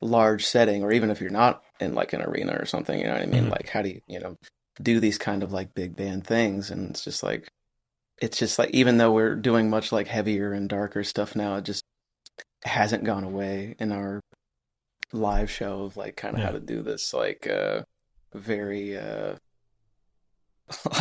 [SPEAKER 3] large setting, or even if you're not in like an arena or something, you know what I mean?
[SPEAKER 1] Mhm.
[SPEAKER 3] Like how do you do these kind of like big band things? And it's just like even though we're doing much like heavier and darker stuff now, it just hasn't gone away in our live show of like kind of how
[SPEAKER 1] Yeah.
[SPEAKER 3] to do this like very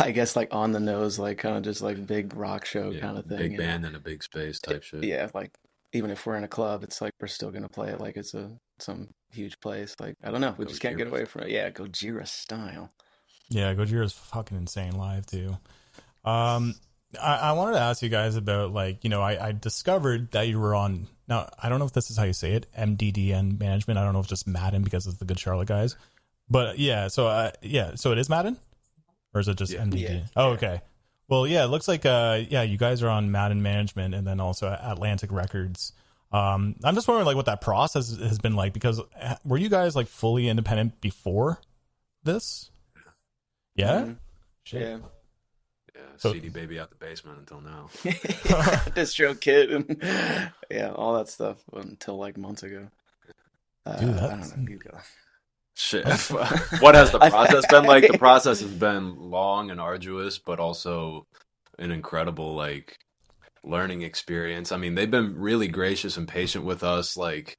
[SPEAKER 3] I guess like on the nose, like kind of just like big rock show
[SPEAKER 2] Yeah,
[SPEAKER 3] kind of thing,
[SPEAKER 2] big
[SPEAKER 3] you know?
[SPEAKER 2] band in a big space type shit.
[SPEAKER 3] Yeah, like even if we're in a club, it's like we're still gonna play it like it's some huge place. Like I don't know, we just can't get
[SPEAKER 2] Gojira.
[SPEAKER 3] away from it. Yeah, Gojira style.
[SPEAKER 1] Yeah, Gojira's fucking insane live too. Um, I wanted to ask you guys about like, I discovered that you were on, now I don't know if this is how you say it, MDDN management. I don't know if it's just Madden because it's the Good Charlotte guys, but so it is Madden, or is it just
[SPEAKER 2] Yeah.
[SPEAKER 1] MDDN?
[SPEAKER 3] Yeah.
[SPEAKER 1] Oh, okay. Well, yeah, it looks like you guys are on Madden management and then also Atlantic Records. I'm just wondering like what that process has been like, because were you guys like fully independent before this? Yeah.
[SPEAKER 3] Mhm.
[SPEAKER 1] Shit.
[SPEAKER 3] Yeah.
[SPEAKER 2] Yeah,
[SPEAKER 1] So-
[SPEAKER 2] CD baby out the basement until now.
[SPEAKER 3] Distro Kid and yeah, all that stuff until like months ago.
[SPEAKER 1] Dude,
[SPEAKER 3] I don't know. You go.
[SPEAKER 2] Shit. What has the
[SPEAKER 3] I-
[SPEAKER 2] process been like? The process has been long and arduous, but also an incredible like learning experience. I mean, they've been really gracious and patient with us, like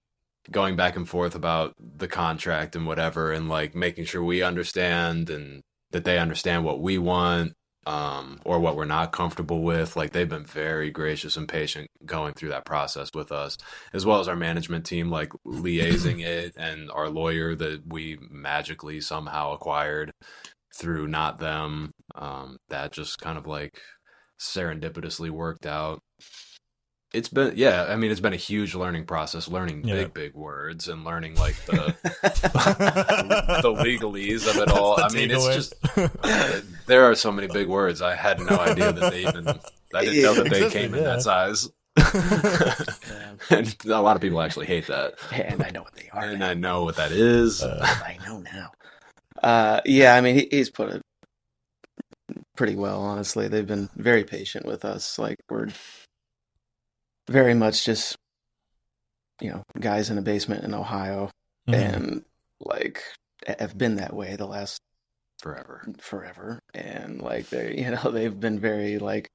[SPEAKER 2] going back and forth about the contract and whatever, and like making sure we understand and that they understand what we want, or what we're not comfortable with. Like they've been very gracious and patient going through that process with us, as well as our management team, like liaising it, and our lawyer that we magically somehow acquired through not them. That just kind of like serendipitously worked out. It's been, yeah, I mean, it's been a huge learning process, learning
[SPEAKER 1] Yeah.
[SPEAKER 2] big words and learning like the legalese of it all.
[SPEAKER 1] That's
[SPEAKER 2] I mean,
[SPEAKER 1] the
[SPEAKER 2] it's
[SPEAKER 1] takeaway.
[SPEAKER 2] just there are so many big words. I had no idea that they even. I didn't know that they
[SPEAKER 1] Existed,
[SPEAKER 2] came in
[SPEAKER 1] yeah.
[SPEAKER 2] that size.
[SPEAKER 3] Yeah.
[SPEAKER 2] And a lot of people actually hate that.
[SPEAKER 3] And I know what they are.
[SPEAKER 2] And
[SPEAKER 3] now.
[SPEAKER 2] I know what that is.
[SPEAKER 3] I know now. Yeah, I mean, he's put it pretty well, honestly. They've been very patient with us. Like, we're very much just, guys in a basement in Ohio,
[SPEAKER 1] Mhm.
[SPEAKER 3] and like have been that way the last
[SPEAKER 2] Forever.
[SPEAKER 3] And like they've been very like,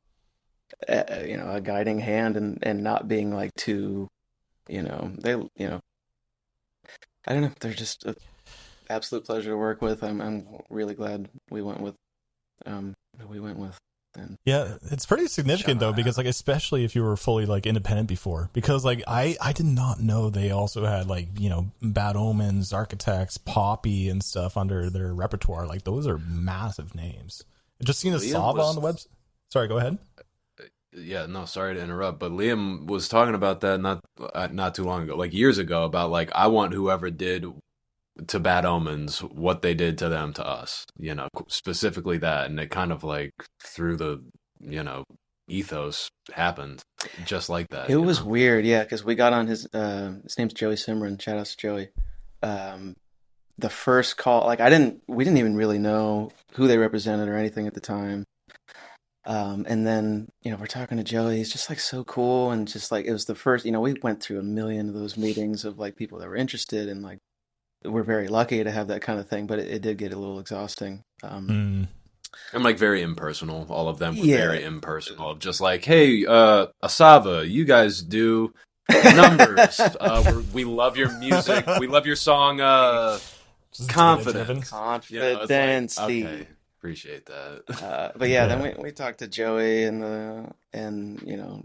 [SPEAKER 3] a guiding hand, and not being like too, they, I don't know, they're just an absolute pleasure to work with. I'm really glad we went with who we went with. And
[SPEAKER 1] Yeah, it's pretty significant though, because like especially if you were fully like independent before, because like I did not know they also had like Bad Omens, Architects, Poppy, and stuff under their repertoire. Like those are massive names. Just seen
[SPEAKER 2] Liam
[SPEAKER 1] Asava
[SPEAKER 2] was-
[SPEAKER 1] on the website. Sorry, go ahead.
[SPEAKER 2] Yeah, no, sorry to interrupt, but Liam was talking about that not too long ago, like years ago, about like I want whoever did to Bad Omens what they did to them to us, specifically that, and it kind of like through the ethos happened just like that.
[SPEAKER 3] it was weird, yeah, because we got on his name's Joey Simran. Shout out to Joey. The first call, like we didn't even really know who they represented or anything at the time. And then, we're talking to Joey. He's just like so cool, and just like it was the first, we went through a million of those meetings of like people that were interested, and like we're very lucky to have that kind of thing, but it did get a little exhausting.
[SPEAKER 1] Mm.
[SPEAKER 2] I'm like very impersonal. All of them were
[SPEAKER 3] Yeah.
[SPEAKER 2] very impersonal. Just like, hey, Asava, you guys do numbers. We love your music. We love your song.
[SPEAKER 1] Just
[SPEAKER 2] Confidence.
[SPEAKER 1] data-driven.
[SPEAKER 3] Confidence.
[SPEAKER 2] Okay, appreciate that.
[SPEAKER 3] But yeah,
[SPEAKER 1] Yeah.
[SPEAKER 3] then we talked to Joey and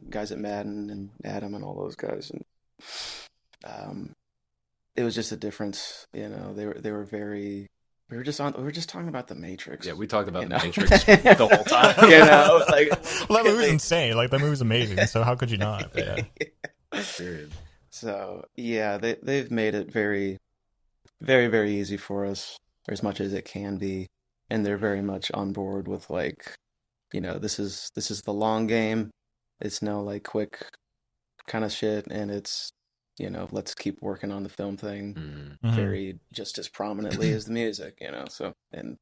[SPEAKER 3] guys at Madden and Adam and all those guys, and it was just a difference. They were very. We were just talking about the Matrix.
[SPEAKER 2] Yeah, we talked about
[SPEAKER 3] You
[SPEAKER 2] the
[SPEAKER 3] know?
[SPEAKER 2] Matrix the whole time.
[SPEAKER 3] Like
[SPEAKER 1] Well, that movie's insane. Like that movie's amazing. So how could you not? Yeah.
[SPEAKER 2] Period.
[SPEAKER 3] So yeah, they've made it very, very, very easy for us, or as much as it can be, and they're very much on board with like, this is the long game. It's no like quick kind of shit, and it's let's keep working on the film thing
[SPEAKER 2] Mhm.
[SPEAKER 1] Mhm.
[SPEAKER 3] very just as prominently as the music, So and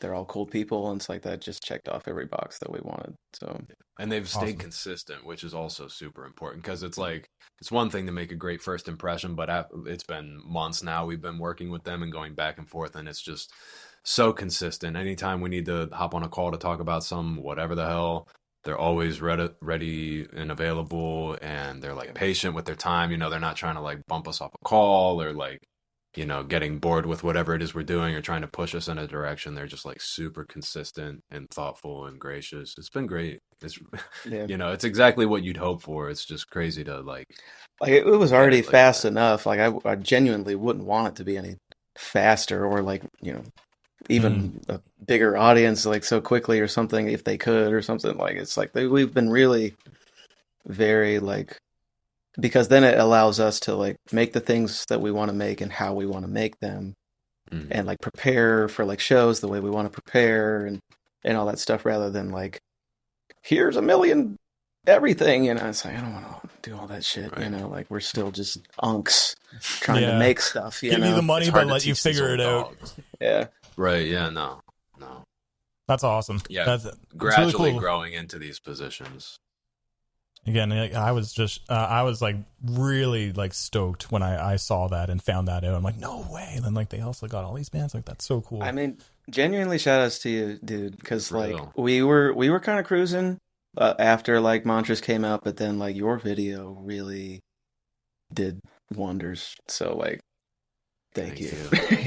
[SPEAKER 3] they're all cool people, and it's like that just checked off every box that we wanted. So
[SPEAKER 2] And they've stayed
[SPEAKER 1] Awesome.
[SPEAKER 2] consistent, which is also super important because it's like it's one thing to make a great first impression, but it's been months now we've been working with them and going back and forth, and it's just so consistent. Anytime we need to hop on a call to talk about some whatever the hell, they're always ready and available, and they're like patient with their time. You know, they're not trying to like bump us off a call or like, you know, getting bored with whatever it is we're doing or trying to push us in a direction. They're just like super consistent and thoughtful and gracious. It's been great. It's,
[SPEAKER 3] yeah,
[SPEAKER 2] you know, it's exactly what you'd hope for. It's just crazy to like
[SPEAKER 3] it was
[SPEAKER 2] get
[SPEAKER 3] already
[SPEAKER 2] it like
[SPEAKER 3] fast
[SPEAKER 2] that.
[SPEAKER 3] enough. Like I genuinely wouldn't want it to be any faster, or like
[SPEAKER 1] Mm.
[SPEAKER 3] even a bigger audience like so quickly or something if they could or something. Like it's like we've been really very like, because then it allows us to like make the things that we want to make and how we want to make them,
[SPEAKER 2] Mhm.
[SPEAKER 3] and like prepare for like shows the way we want to prepare and all that stuff, rather than like here's a million everything. It's like I don't want to do all that shit.
[SPEAKER 2] Right.
[SPEAKER 3] Like we're still just unks trying to
[SPEAKER 1] Yeah.
[SPEAKER 3] make stuff.
[SPEAKER 1] Give you the
[SPEAKER 2] It's
[SPEAKER 1] money,
[SPEAKER 2] hard
[SPEAKER 1] but
[SPEAKER 2] to
[SPEAKER 1] let you
[SPEAKER 2] teach these
[SPEAKER 1] figure
[SPEAKER 2] old
[SPEAKER 1] it out.
[SPEAKER 2] dogs.
[SPEAKER 3] Yeah.
[SPEAKER 2] Right. Yeah. No.
[SPEAKER 1] That's awesome.
[SPEAKER 2] Yeah.
[SPEAKER 1] That's really
[SPEAKER 2] Gradually
[SPEAKER 1] cool.
[SPEAKER 2] growing into these positions.
[SPEAKER 1] Again, I was just, I was like really like stoked when I saw that and found that out. I'm like, no way. And then like they also got all these bands. Like that's so cool.
[SPEAKER 3] I mean, genuinely shout outs to you, dude, because
[SPEAKER 2] For
[SPEAKER 3] like
[SPEAKER 2] real.
[SPEAKER 3] we were kind of cruising after like Mantras came out, but then like your video really did wonders. So like, thank
[SPEAKER 2] Thank
[SPEAKER 3] you.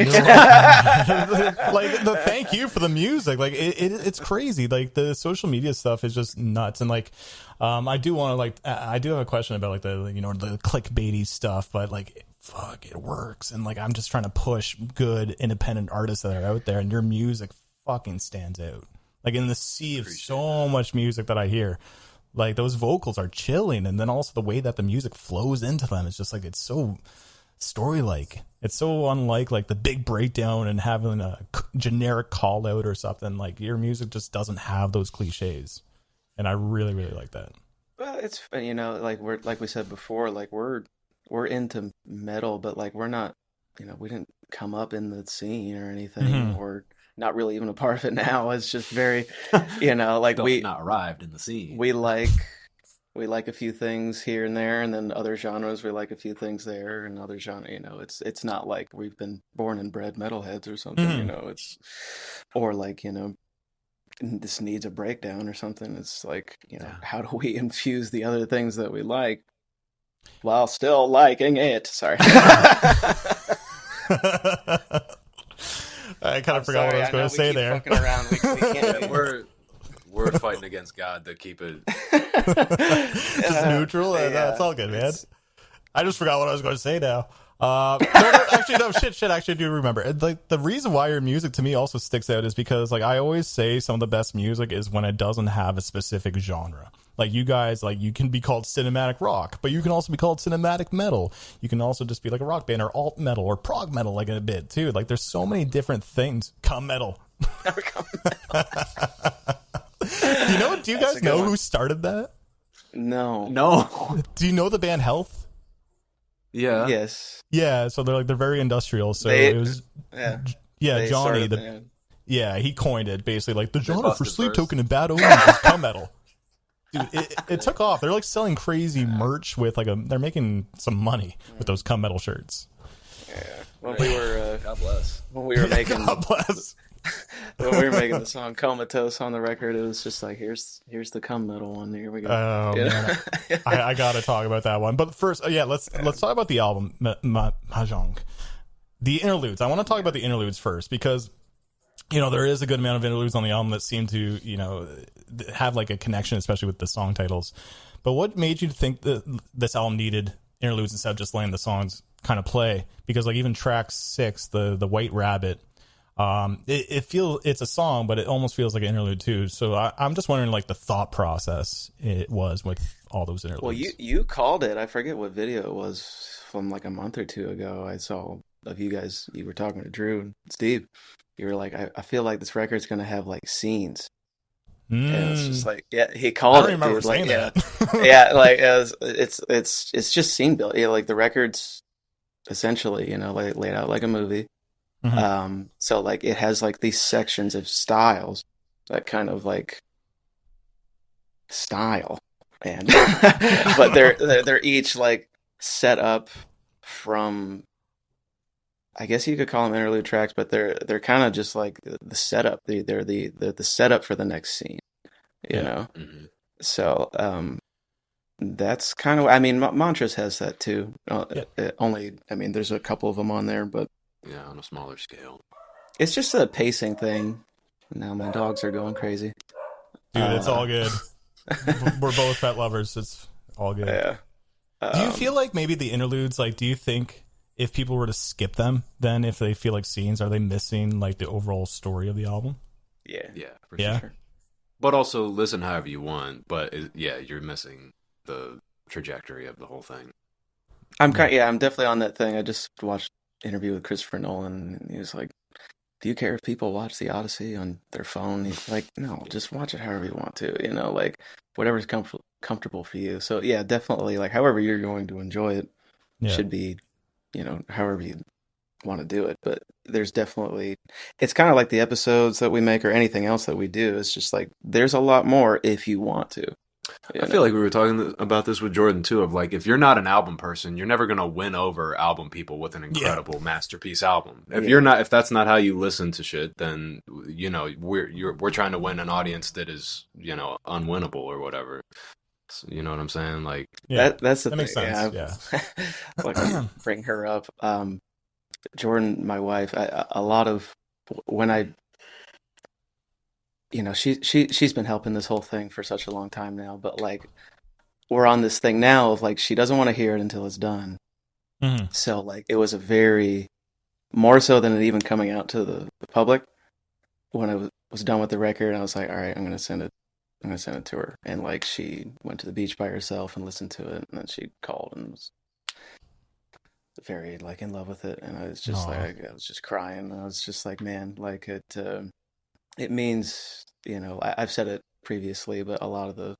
[SPEAKER 2] you.
[SPEAKER 1] Like the thank you for the music. Like it's crazy. Like the social media stuff is just nuts. And like, I do want to like, I do have a question about like the, the clickbaity stuff, but like, fuck, it works. And like, I'm just trying to push good independent artists that are out there, and your music fucking stands out. Like in the sea of
[SPEAKER 2] Appreciate
[SPEAKER 1] so much music that I hear, like those vocals are chilling. And then also the way that the music flows into them, it's just like, it's so story-like. It's so unlike like the big breakdown and having a generic call out or something. Like your music just doesn't have those cliches. And I really, really like that.
[SPEAKER 3] Well, it's like we're like we said before, like we're into metal, but like we're not, we didn't come up in the scene or anything,
[SPEAKER 1] Mhm.
[SPEAKER 3] or not really even a part of it now. It's just very, like
[SPEAKER 2] Still not arrived in the scene.
[SPEAKER 3] we like a few things here and there, and then other genres we like a few things there, and other genre, it's not like we've been born and bred metalheads or something,
[SPEAKER 1] Mhm.
[SPEAKER 3] it's, or like, this needs a breakdown or something. It's like,
[SPEAKER 2] Yeah.
[SPEAKER 3] how do we infuse the other things that we like while still liking it? Sorry.
[SPEAKER 1] I kind of forgot what I was going to say there.
[SPEAKER 3] Around. We can't.
[SPEAKER 2] Yeah, we're fighting against God to keep it.
[SPEAKER 1] Just neutral.
[SPEAKER 3] Yeah,
[SPEAKER 1] That's all good, man.
[SPEAKER 3] it's-
[SPEAKER 1] I just forgot what I was going to say now. Actually, no, shit. Actually, I do remember. And, like the reason why your music to me also sticks out is because, like, I always say some of the best music is when it doesn't have a specific genre. Like you guys, like you can be called cinematic rock, but you can also be called cinematic metal. You can also just be like a rock band or alt metal or prog metal, like in a bit too. Like there's so many different things. Come metal. Do you guys
[SPEAKER 3] a good
[SPEAKER 1] know
[SPEAKER 3] one.
[SPEAKER 1] who started that?
[SPEAKER 3] No.
[SPEAKER 2] No.
[SPEAKER 1] Do you know the band Health?
[SPEAKER 2] Yeah.
[SPEAKER 3] Yes.
[SPEAKER 1] Yeah, so they're very industrial. So
[SPEAKER 3] They-
[SPEAKER 1] it was
[SPEAKER 3] Yeah.
[SPEAKER 1] Johnny.
[SPEAKER 3] started the band.
[SPEAKER 1] He coined it basically. Like the genre for
[SPEAKER 2] busted
[SPEAKER 1] Sleep
[SPEAKER 2] first.
[SPEAKER 1] Token and Bad Omens is come metal. Dude, it took off. They're like selling crazy merch with like they're making some money with those come metal shirts.
[SPEAKER 3] When we were
[SPEAKER 2] God bless.
[SPEAKER 3] when we were making
[SPEAKER 1] God bless.
[SPEAKER 3] when we were making the song Comatose on the record, it was just like here's the cum metal one. Here we go.
[SPEAKER 1] Oh
[SPEAKER 3] Yeah.
[SPEAKER 1] man, I gotta talk about that one. But first, let's talk about the album Mahjong. The interludes. I want to talk about the interludes first because there is a good amount of interludes on the album that seem to have like a connection, especially with the song titles. But what made you think that this album needed interludes instead of just letting the songs kind of play? Because like even track 6, the White Rabbit, it's a song, but it almost feels like an interlude too. So I'm just wondering like the thought process it was with all those interludes.
[SPEAKER 3] Well, you called it. I forget what video it was from like a month or two ago. I saw of you guys. You were talking to Drew and Steve. You were like, I feel like this record's gonna have like scenes. And it's just like, yeah, he
[SPEAKER 1] I
[SPEAKER 3] called
[SPEAKER 1] don't
[SPEAKER 3] it,
[SPEAKER 1] remember
[SPEAKER 3] dude. Like,
[SPEAKER 1] saying
[SPEAKER 3] yeah,
[SPEAKER 1] that.
[SPEAKER 3] yeah, like it's just scene built. Yeah, like the record's essentially, like laid out like a movie, So like it has like these sections of styles that kind of like style, and but they're each like set up from, I guess you could call them interlude tracks, but they're kind of just like the setup. They're the setup for the next scene, you know.
[SPEAKER 2] Mm-hmm.
[SPEAKER 3] So that's kind of, I mean, Mantras has that too. Only, I mean, there's a couple of them on there, but
[SPEAKER 2] Yeah, on a smaller scale.
[SPEAKER 3] it's just a pacing thing. Now my dogs are going crazy.
[SPEAKER 1] Dude, it's all good. We're both pet lovers. It's all good.
[SPEAKER 3] Yeah.
[SPEAKER 1] Do you feel like maybe the interludes, like, do you think if people were to skip them, then if they feel like scenes, are they missing like the overall story of the album?
[SPEAKER 3] Yeah.
[SPEAKER 2] Yeah, for
[SPEAKER 1] Yeah.
[SPEAKER 2] sure. But also listen however you want. But yeah, you're missing the trajectory of the whole thing.
[SPEAKER 3] I'm definitely on that thing. I just watched an interview with Christopher Nolan, and he was like, "Do you care if people watch the Odyssey on their phone?" He's like, "No, just watch it however you want to. You know, like whatever's comfortable for you." So yeah, definitely, like however you're going to enjoy it should be, you know, however you want to do it. But there's definitely, it's kind of like the episodes that we make or anything else that we do. It's just like there's a lot more if you want to.
[SPEAKER 2] I feel like we were talking about this with Jordan too, of like, if you're not an album person, you're never going to win over album people with an incredible masterpiece album. If that's not how you listen to shit, then, you know, we're trying to win an audience that is, you know, unwinnable or whatever. So, you know what I'm saying? Like,
[SPEAKER 3] that's the thing.
[SPEAKER 1] Makes sense. Yeah.
[SPEAKER 3] Like, bring her up. Jordan, my wife, a lot of when I, you know, she's been helping this whole thing for such a long time now, but like we're on this thing now of like she doesn't want to hear it until it's done.
[SPEAKER 1] Mm-hmm.
[SPEAKER 3] So like it was a very, more so than it even coming out to the public. When I was done with the record, I was like, all right, I'm gonna send it to her. And like she went to the beach by herself and listened to it, and then she called and was very like in love with it. And I was just like, I was just crying. I was just like, man, like it means, you know, I've said it previously, but a lot of the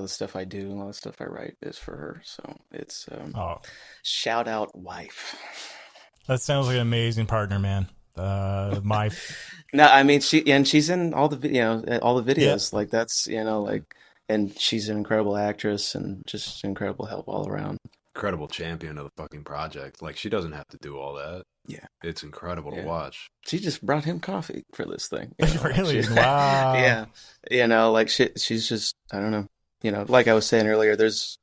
[SPEAKER 3] stuff I do and a lot of the stuff I write is for her. So it's shout out wife.
[SPEAKER 1] That sounds like an amazing partner, man. No,
[SPEAKER 3] I mean she's in all the videos. Like that's, you know, like, and she's an incredible actress and just incredible help all around.
[SPEAKER 2] Incredible champion of the fucking project. Like, she doesn't have to do all that.
[SPEAKER 3] Yeah.
[SPEAKER 2] It's incredible to watch.
[SPEAKER 3] She just brought him coffee for this thing. You know?
[SPEAKER 1] Really? Wow.
[SPEAKER 3] Yeah. You know, like she's just, I don't know. You know, like I was saying earlier, there's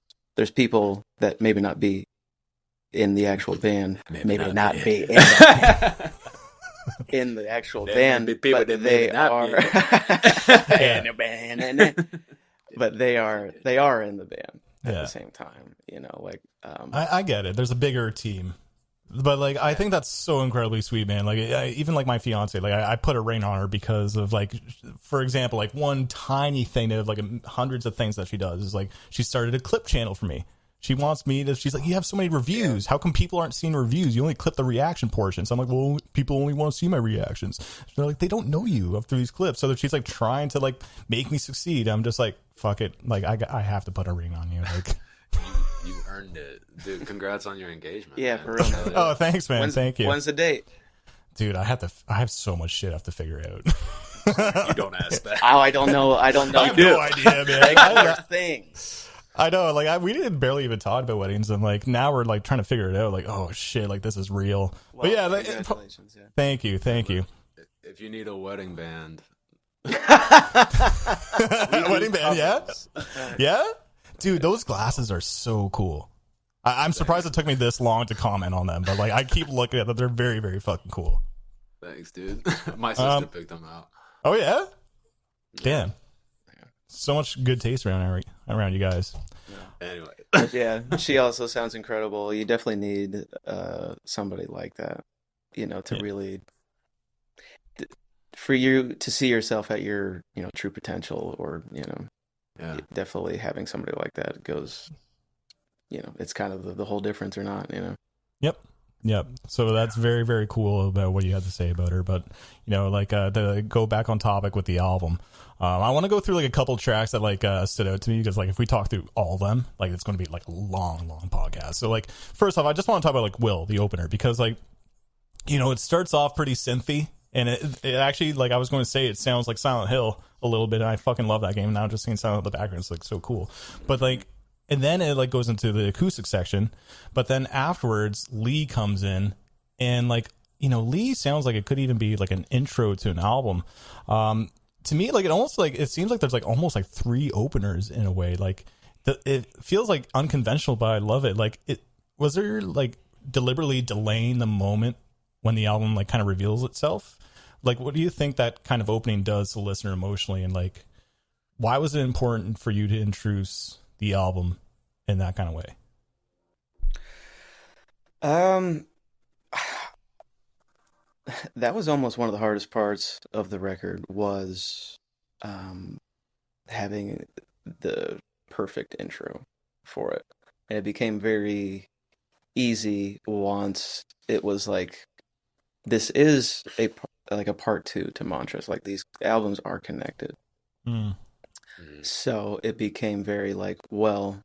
[SPEAKER 3] people that maybe not be in the actual band, maybe not be in the band. In the actual band, but they are in the band, but they are in the band at the same time. You know, like
[SPEAKER 1] I get it. There's a bigger team, but like I think that's so incredibly sweet, man. Like even like my fiance, like I put a ring on her because of like, for example, like one tiny thing out of like hundreds of things that she does is like she started a clip channel for me. She wants me to, she's like, you have so many reviews. How come people aren't seeing reviews? You only clip the reaction portion. So I'm like, well, people only want to see my reactions. They're like, they don't know you after these clips. So she's like trying to like make me succeed. I'm just like, fuck it. Like I have to put a ring on you. Like
[SPEAKER 2] you earned it, dude. Congrats on your engagement.
[SPEAKER 3] Yeah,
[SPEAKER 2] man.
[SPEAKER 3] for real.
[SPEAKER 1] Oh, thanks, man. Thank you.
[SPEAKER 3] When's the date?
[SPEAKER 1] Dude, I have so much shit I have to figure out.
[SPEAKER 2] You don't ask that.
[SPEAKER 3] Oh, I don't know.
[SPEAKER 1] I have no idea, man.
[SPEAKER 3] Regular things.
[SPEAKER 1] I know, like we didn't barely even talk about weddings, and like now we're like trying to figher it out. Like, oh shit, like this is real.
[SPEAKER 3] Well,
[SPEAKER 1] but yeah,
[SPEAKER 3] congratulations. Yeah.
[SPEAKER 1] Thank you.
[SPEAKER 2] If you need a wedding band,
[SPEAKER 1] wedding band, yeah. Dude, those glasses are so cool. I'm surprised it took me this long to comment on them, but like I keep looking at them. They're very, very fucking cool.
[SPEAKER 2] Thanks, dude. My sister picked them out.
[SPEAKER 1] Oh yeah, damn. So much good taste around you guys.
[SPEAKER 2] Yeah. Anyway,
[SPEAKER 3] but yeah, she also sounds incredible. You definitely need somebody like that, you know, to really, for you to see yourself at your, you know, true potential, or, you know, definitely having somebody like that goes, you know, it's kind of the whole difference, or not, you know.
[SPEAKER 1] Yep. So that's very, very cool about what you had to say about her. But, you know, like to go back on topic with the album, I want to go through like a couple tracks that like stood out to me, because like if we talk through all of them, like it's going to be like a long podcast. So like first off, I just want to talk about like Will, the opener, because like it starts off pretty synthy, and it actually, like I was going to say, it sounds like Silent Hill a little bit, and I fucking love that game. Now just seeing Silent Hill in the background is like so cool. But like, and then it like goes into the acoustic section, but then afterwards Lee comes in, and like, Lee sounds like it could even be like an intro to an album. To me, like it seems like there's like almost like 3 openers in a way. Like it feels like unconventional, but I love it. Like was there like deliberately delaying the moment when the album like kind of reveals itself? Like, what do you think that kind of opening does to the listener emotionally, and like, why was it important for you to introduce the album in that kind of way?
[SPEAKER 3] That was almost one of the hardest parts of the record was having the perfect intro for it. And it became very easy once it was like, this is a part 2 to Mantras. Like, these albums are connected.
[SPEAKER 1] Mm.
[SPEAKER 3] So it became very like, well,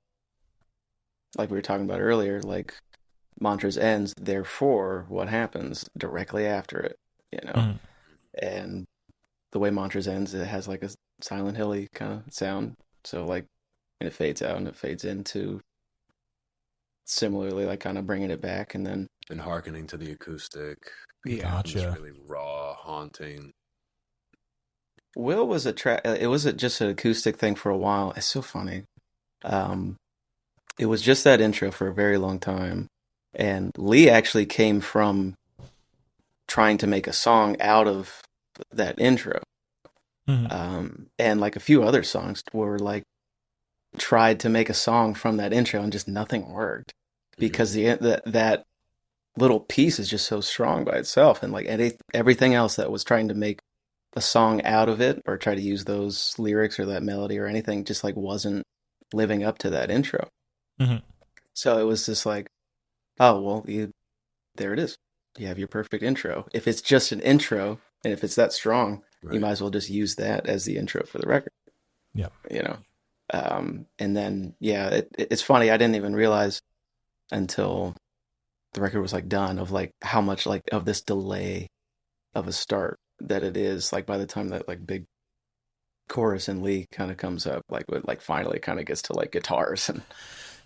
[SPEAKER 3] like we were talking about earlier, like Mantras ends, therefore what happens directly after it,
[SPEAKER 1] Mm.
[SPEAKER 3] And the way Mantras ends, it has like a Silent Hilly kind of sound. So like, and it fades out and it fades into similarly, like kind of bringing it back, and then
[SPEAKER 2] And hearkening to the acoustic.
[SPEAKER 1] Gotcha.
[SPEAKER 2] Just really raw, haunting.
[SPEAKER 3] Will was it was just an acoustic thing for a while. It's so funny. It was just that intro for a very long time. And Lee actually came from trying to make a song out of that intro.
[SPEAKER 1] Mm-hmm.
[SPEAKER 3] And like a few other songs were like tried to make a song from that intro and just nothing worked because that little piece is just so strong by itself. And like everything else that was trying to make a song out of it or try to use those lyrics or that melody or anything just like wasn't living up to that intro.
[SPEAKER 1] Mm-hmm.
[SPEAKER 3] So it was just like, oh, well, there it is. You have your perfect intro. If it's just an intro and if it's that strong, you might as well just use that as the intro for the record.
[SPEAKER 1] Yeah.
[SPEAKER 3] And then, yeah, it's funny. I didn't even realize until the record was like done of like how much like of this delay of a start that it is. Like by the time that like big chorus and Lee kind of comes up, like with like finally kind of gets to like guitars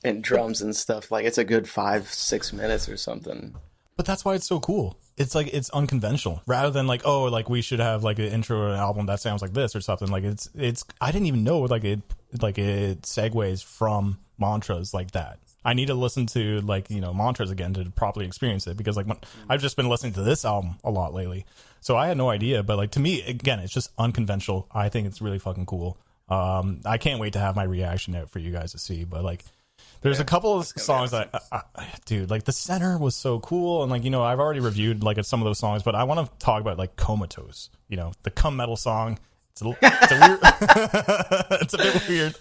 [SPEAKER 3] and drums and stuff, like it's a good 5-6 minutes or something.
[SPEAKER 1] But that's why it's so cool. It's like it's unconventional rather than like, oh, like we should have like an intro to an album that sounds like this or something. Like it's I didn't even know like it segues from Mantras like that. I need to listen to like Mantras again to properly experience it, because like I've just been listening to this album a lot lately, so I had no idea. But like to me, again, it's just unconventional. I think it's really fucking cool. I can't wait to have my reaction out for you guys to see. But like, there's a couple of songs that, dude, like the center was so cool, and like I've already reviewed like some of those songs, but I want to talk about like Comatose. The cum metal song. It's a weird, it's a bit weird,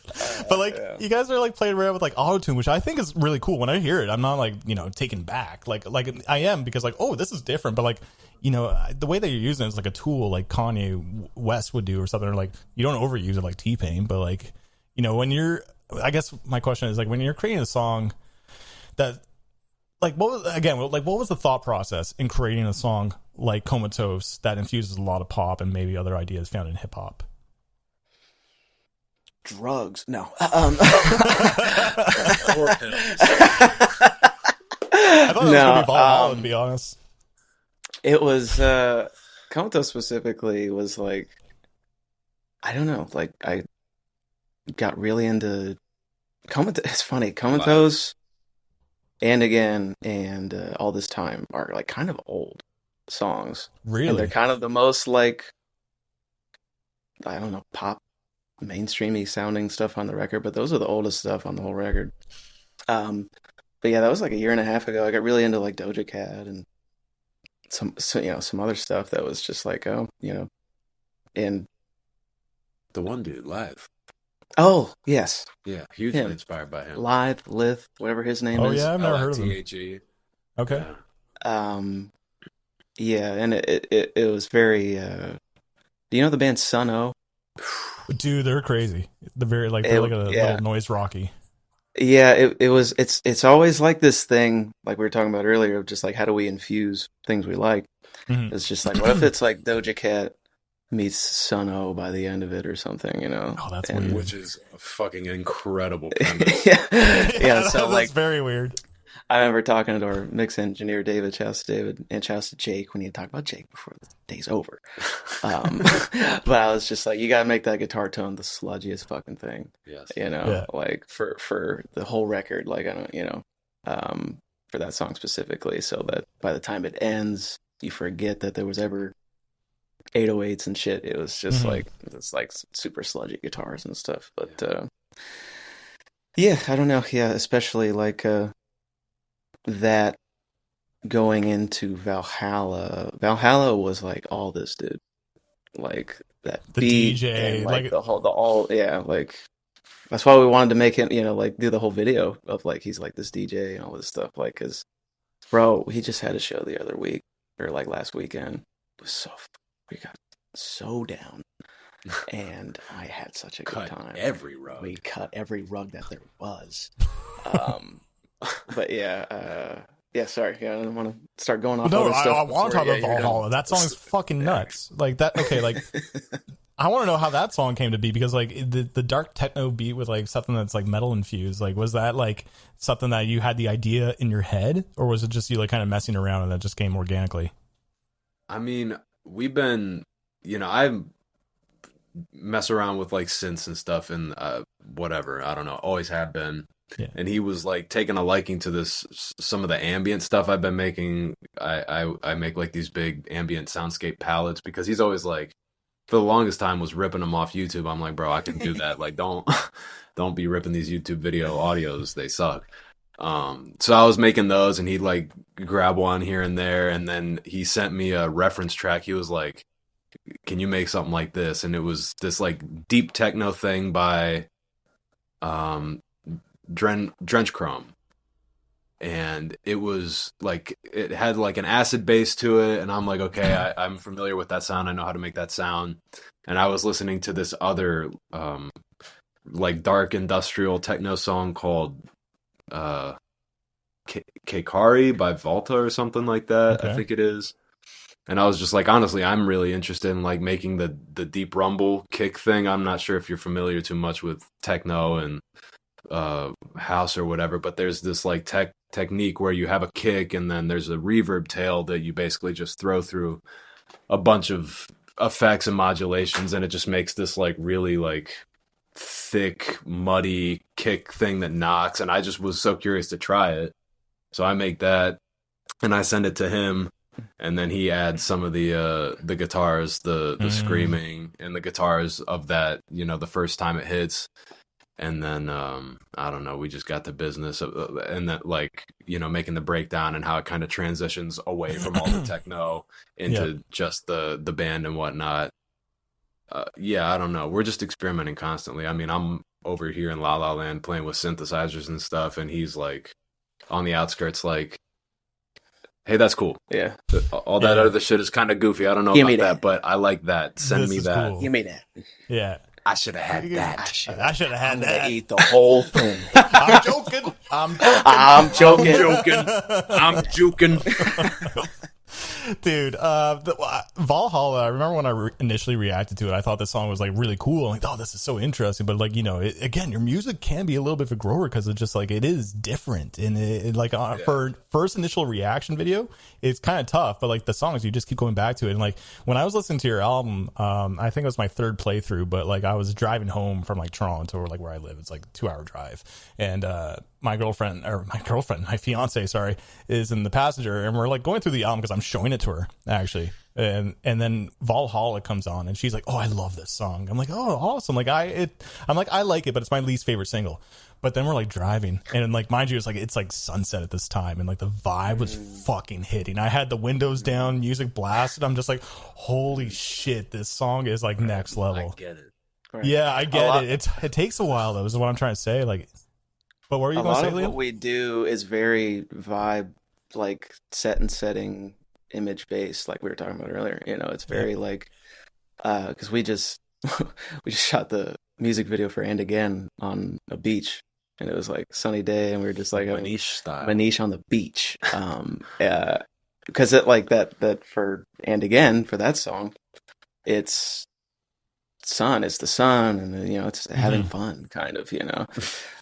[SPEAKER 1] but like you guys are like playing around with like autotune, which I think is really cool. When I hear it, I'm not like taken back, like I am, because like, oh, this is different. But like the way that you're using it is like a tool, like Kanye West would do or something. Or like you don't overuse it like T-Pain, but like when you're, I guess my question is like when you're creating a song that like what was the thought process in creating a song like Comatose that infuses a lot of pop and maybe other ideas found in hip hop?
[SPEAKER 3] Drugs? No.
[SPEAKER 2] Or pills.
[SPEAKER 1] I thought it was gonna be Valhalla, to be honest.
[SPEAKER 3] It was Comatose specifically was like, I don't know, like I got really into Comatose. It's funny, Comatose and Again and All This Time are like kind of old songs.
[SPEAKER 1] Really?
[SPEAKER 3] And they're kind of the most like, I don't know, pop, mainstreamy sounding stuff on the record, but those are the oldest stuff on the whole record. But yeah, that was like a year and a half ago. I got really into like Doja Cat and some other stuff that was just like, and
[SPEAKER 2] The one dude, Live.
[SPEAKER 3] oh, yes.
[SPEAKER 2] Yeah, hugely
[SPEAKER 3] Him.
[SPEAKER 2] Inspired by him.
[SPEAKER 3] Live, Lith, whatever his name
[SPEAKER 1] Oh
[SPEAKER 3] is.
[SPEAKER 1] yeah, I've never heard of him.
[SPEAKER 2] L-I-T-H-E.
[SPEAKER 1] Okay.
[SPEAKER 2] Yeah.
[SPEAKER 3] Yeah, and it was very do you know the band Sun O?
[SPEAKER 1] Dude, they're crazy. They're very like they're like a little noise rocky.
[SPEAKER 3] Yeah, it's always like this thing, like we were talking about earlier, of just like how do we infuse things we like.
[SPEAKER 1] Mhm.
[SPEAKER 3] It's just like, what if it's like Doja Cat meets Sun-O by the end of it or something, you know?
[SPEAKER 1] Oh, that's
[SPEAKER 3] And
[SPEAKER 1] weird.
[SPEAKER 2] Which is a fucking incredible premise.
[SPEAKER 3] yeah,
[SPEAKER 1] Yeah,
[SPEAKER 3] so
[SPEAKER 1] that's
[SPEAKER 3] like
[SPEAKER 1] very weird.
[SPEAKER 3] I remember talking to our mix engineer David, shouts to David, and shouts to Jake. We need to talk about Jake before the day's over. But I was just like, you gotta make that guitar tone the sludgiest fucking thing,
[SPEAKER 2] Yes.
[SPEAKER 3] you know,
[SPEAKER 1] Yeah.
[SPEAKER 3] like for the whole record, like I don't, for that song specifically, so that by the time it ends, you forget that there was ever 808s and shit. It was just
[SPEAKER 1] Mhm.
[SPEAKER 3] like it's like super sludgy guitars and stuff. But yeah, I don't know. Yeah, especially like that going into Valhalla. Valhalla was like all this, dude. Like that
[SPEAKER 1] The
[SPEAKER 3] beat
[SPEAKER 1] DJ,
[SPEAKER 3] and like
[SPEAKER 1] like,
[SPEAKER 3] the all, yeah, like that's why we wanted to make him, like do the whole video of like he's like this DJ and all this stuff. Like, cause bro, he just had a show the other week or like last weekend. It was we got so down, and I had such a good
[SPEAKER 2] Cut
[SPEAKER 3] time.
[SPEAKER 2] every rug.
[SPEAKER 3] We cut every rug that there was. But yeah, sorry. Yeah, I don't want to start going off
[SPEAKER 1] no,
[SPEAKER 3] other stuff.
[SPEAKER 1] I want to talk
[SPEAKER 3] before-
[SPEAKER 1] about
[SPEAKER 3] yeah, you're done.
[SPEAKER 1] Valhalla. That song is fucking nuts. Like that. Okay, like I want to know how that song came to be because like the dark techno beat with like something that's like metal infused. Like, was that like something that you had the idea in your head, or was it just you like kind of messing around and that just came organically?
[SPEAKER 2] I mean, we've been, I mess around with like synths and stuff and whatever. I don't know. Always have been.
[SPEAKER 1] Yeah.
[SPEAKER 2] And he was like taking a liking to this, some of the ambient stuff I've been making. I make like these big ambient soundscape palettes because he's always like, for the longest time was ripping them off YouTube. I'm like, bro, I can do that. Like, don't be ripping these YouTube video audios. They suck. So I was making those and he'd like grab one here and there. And then he sent me a reference track. He was like, can you make something like this? And it was this like deep techno thing by Drench Chrome. And it was like, it had like an acid bass to it. And I'm like, okay, I'm familiar with that sound. I know how to make that sound. And I was listening to this other like dark industrial techno song called Keikari by Volta or something like that.
[SPEAKER 1] Okay.
[SPEAKER 2] I think it is. And I was just like, honestly, I'm really interested in like making the deep rumble kick thing. I'm not sure if you're familiar too much with techno and house or whatever, but there's this like technique where you have a kick and then there's a reverb tail that you basically just throw through a bunch of effects and modulations, and it just makes this like really like thick, muddy kick thing that knocks. And I just was so curious to try it, so I make that and I send it to him. And then he adds some of the guitars, the screaming and the guitars of that, the first time it hits. And then, I don't know, we just got the business of, and that like, making the breakdown and how it kind of transitions away from all the techno into just the band and whatnot. Yeah, I don't know. We're just experimenting constantly. I mean, I'm over here in La La Land playing with synthesizers and stuff. And he's like on the outskirts, like, hey, that's cool.
[SPEAKER 3] Yeah.
[SPEAKER 2] All that other shit is kind of goofy. I don't know
[SPEAKER 3] Give me
[SPEAKER 2] about
[SPEAKER 3] that.
[SPEAKER 2] that, but I like that. Send
[SPEAKER 1] This
[SPEAKER 2] me
[SPEAKER 1] is
[SPEAKER 2] that.
[SPEAKER 1] cool.
[SPEAKER 3] Give me that.
[SPEAKER 1] Yeah.
[SPEAKER 4] I should have had that.
[SPEAKER 1] I should have
[SPEAKER 3] I'm
[SPEAKER 1] had
[SPEAKER 3] gonna
[SPEAKER 1] that.
[SPEAKER 3] eat the whole thing.
[SPEAKER 1] I'm joking. I'm
[SPEAKER 3] I'm joking.
[SPEAKER 4] I'm juking.
[SPEAKER 1] Dude, Valhalla, I remember when I initially reacted to it, I thought this song was like really cool. I'm like, oh, this is so interesting. But like, again, your music can be a little bit of a grower because it's just like, it is different. And it like for first initial reaction video, it's kind of tough. But like the songs, you just keep going back to it. And like when I was listening to your album, I think it was my third playthrough, but like I was driving home from like Toronto or like where I live. It's like a 2-hour drive. And, my fiance, sorry, is in the passenger, and we're like going through the album because I'm showing it to her actually, and then Valhalla comes on, and she's like, "Oh, I love this song." I'm like, "Oh, awesome!" Like I like it, but it's my least favorite single. But then we're like driving, and like mind you, it's like sunset at this time, and like the vibe was fucking hitting. I had the windows down, music blasted. I'm just like, "Holy shit, this song is like next level."
[SPEAKER 2] I get it.
[SPEAKER 3] Right.
[SPEAKER 1] Yeah, I get it. It takes a while though. Is what I'm trying to say. Like. But what were you
[SPEAKER 3] A
[SPEAKER 1] going to
[SPEAKER 3] lot
[SPEAKER 1] say,
[SPEAKER 3] of
[SPEAKER 1] Liam?
[SPEAKER 3] what we do is very vibe, like set and setting, image based, like we were talking about earlier. It's very like, because we just we just shot the music video for "And Again" on a beach and it was like sunny day, and we were just like having
[SPEAKER 2] Manish style.
[SPEAKER 3] Manish on the beach. Because it like that for and again for that song, it's sun, it's the sun, and you know, it's having fun, kind of, you know.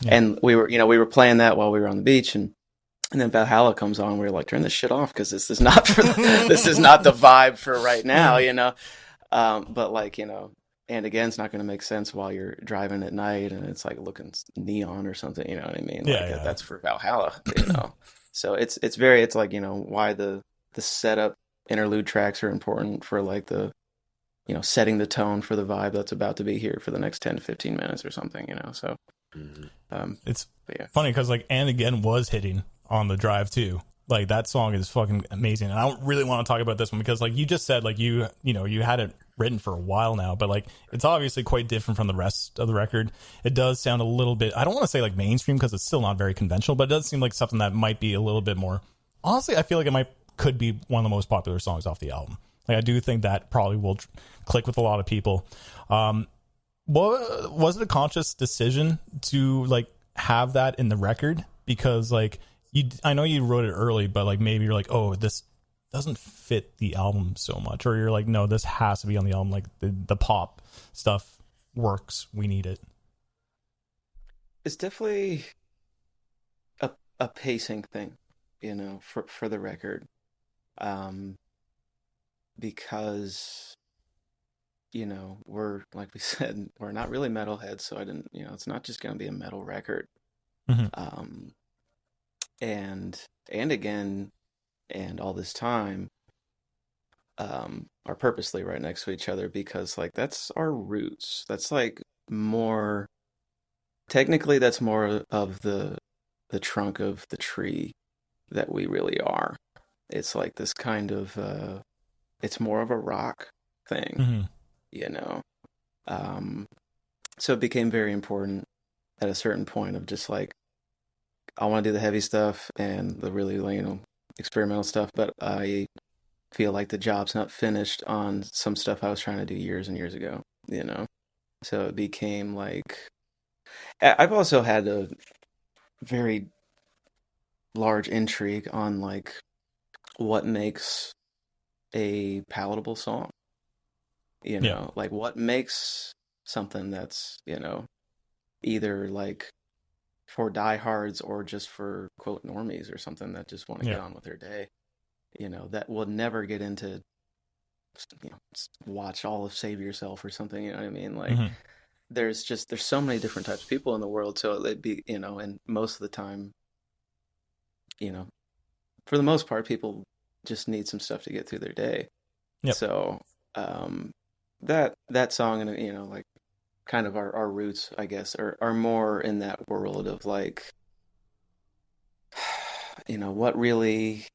[SPEAKER 1] Yeah.
[SPEAKER 3] And we were playing that while we were on the beach, and then Valhalla comes on. We were like, turn this shit off because this is not for this is not the vibe for right now, you know. But like, you know, and again, it's not going to make sense while you're driving at night and it's like looking neon or something. You know what I mean?
[SPEAKER 1] Yeah,
[SPEAKER 3] Like
[SPEAKER 1] yeah.
[SPEAKER 3] that's for Valhalla, you know. So it's like, you know, why the setup interlude tracks are important for like the, you know, setting the tone for the vibe that's about to be here for the next 10 to 15 minutes or something, you know. So
[SPEAKER 1] it's
[SPEAKER 3] yeah.
[SPEAKER 1] funny because like and again was hitting on the drive too. Like that song is fucking amazing, and I don't really want to talk about this one because like you just said, like you know you had it written for a while now, but like it's obviously quite different from the rest of the record. It does sound a little bit, I don't want to say like mainstream because it's still not very conventional, but it does seem like something that might be a little bit more, honestly I feel like it could be one of the most popular songs off the album. Like I do think that probably will click with a lot of people. Was it a conscious decision to like have that in the record? Because like I know you wrote it early, but like maybe you're like, oh, this doesn't fit the album so much, or you're like, no, this has to be on the album. Like the pop stuff works. We need it.
[SPEAKER 3] It's definitely a pacing thing, you know, for the record. Because, you know, we're, like we said, we're not really metalheads, so I didn't, you know, it's not just going to be a metal record. And again, and all this time, are purposely right next to each other because like that's our roots. That's like more technically that's more of the trunk of the tree that we really are. It's like this kind of it's more of a rock thing, you know. So it became very important at a certain point of just like I want to do the heavy stuff and the really, you know, experimental stuff, but I feel like the job's not finished on some stuff I was trying to do years and years ago, you know? So it became like, I've also had a very large intrigue on like what makes a palatable song, you know, like what makes something that's, you know, either like for diehards or just for quote normies or something that just want to get on with their day, you know, that will never get into, you know, watch all of Save Yourself or something, you know what I mean? Like there's so many different types of people in the world, so it'd be, you know, and most of the time, you know, for the most part, people just need some stuff to get through their day. So that song, and you know, like kind of our roots, I guess, are more in that world of like, you know, what really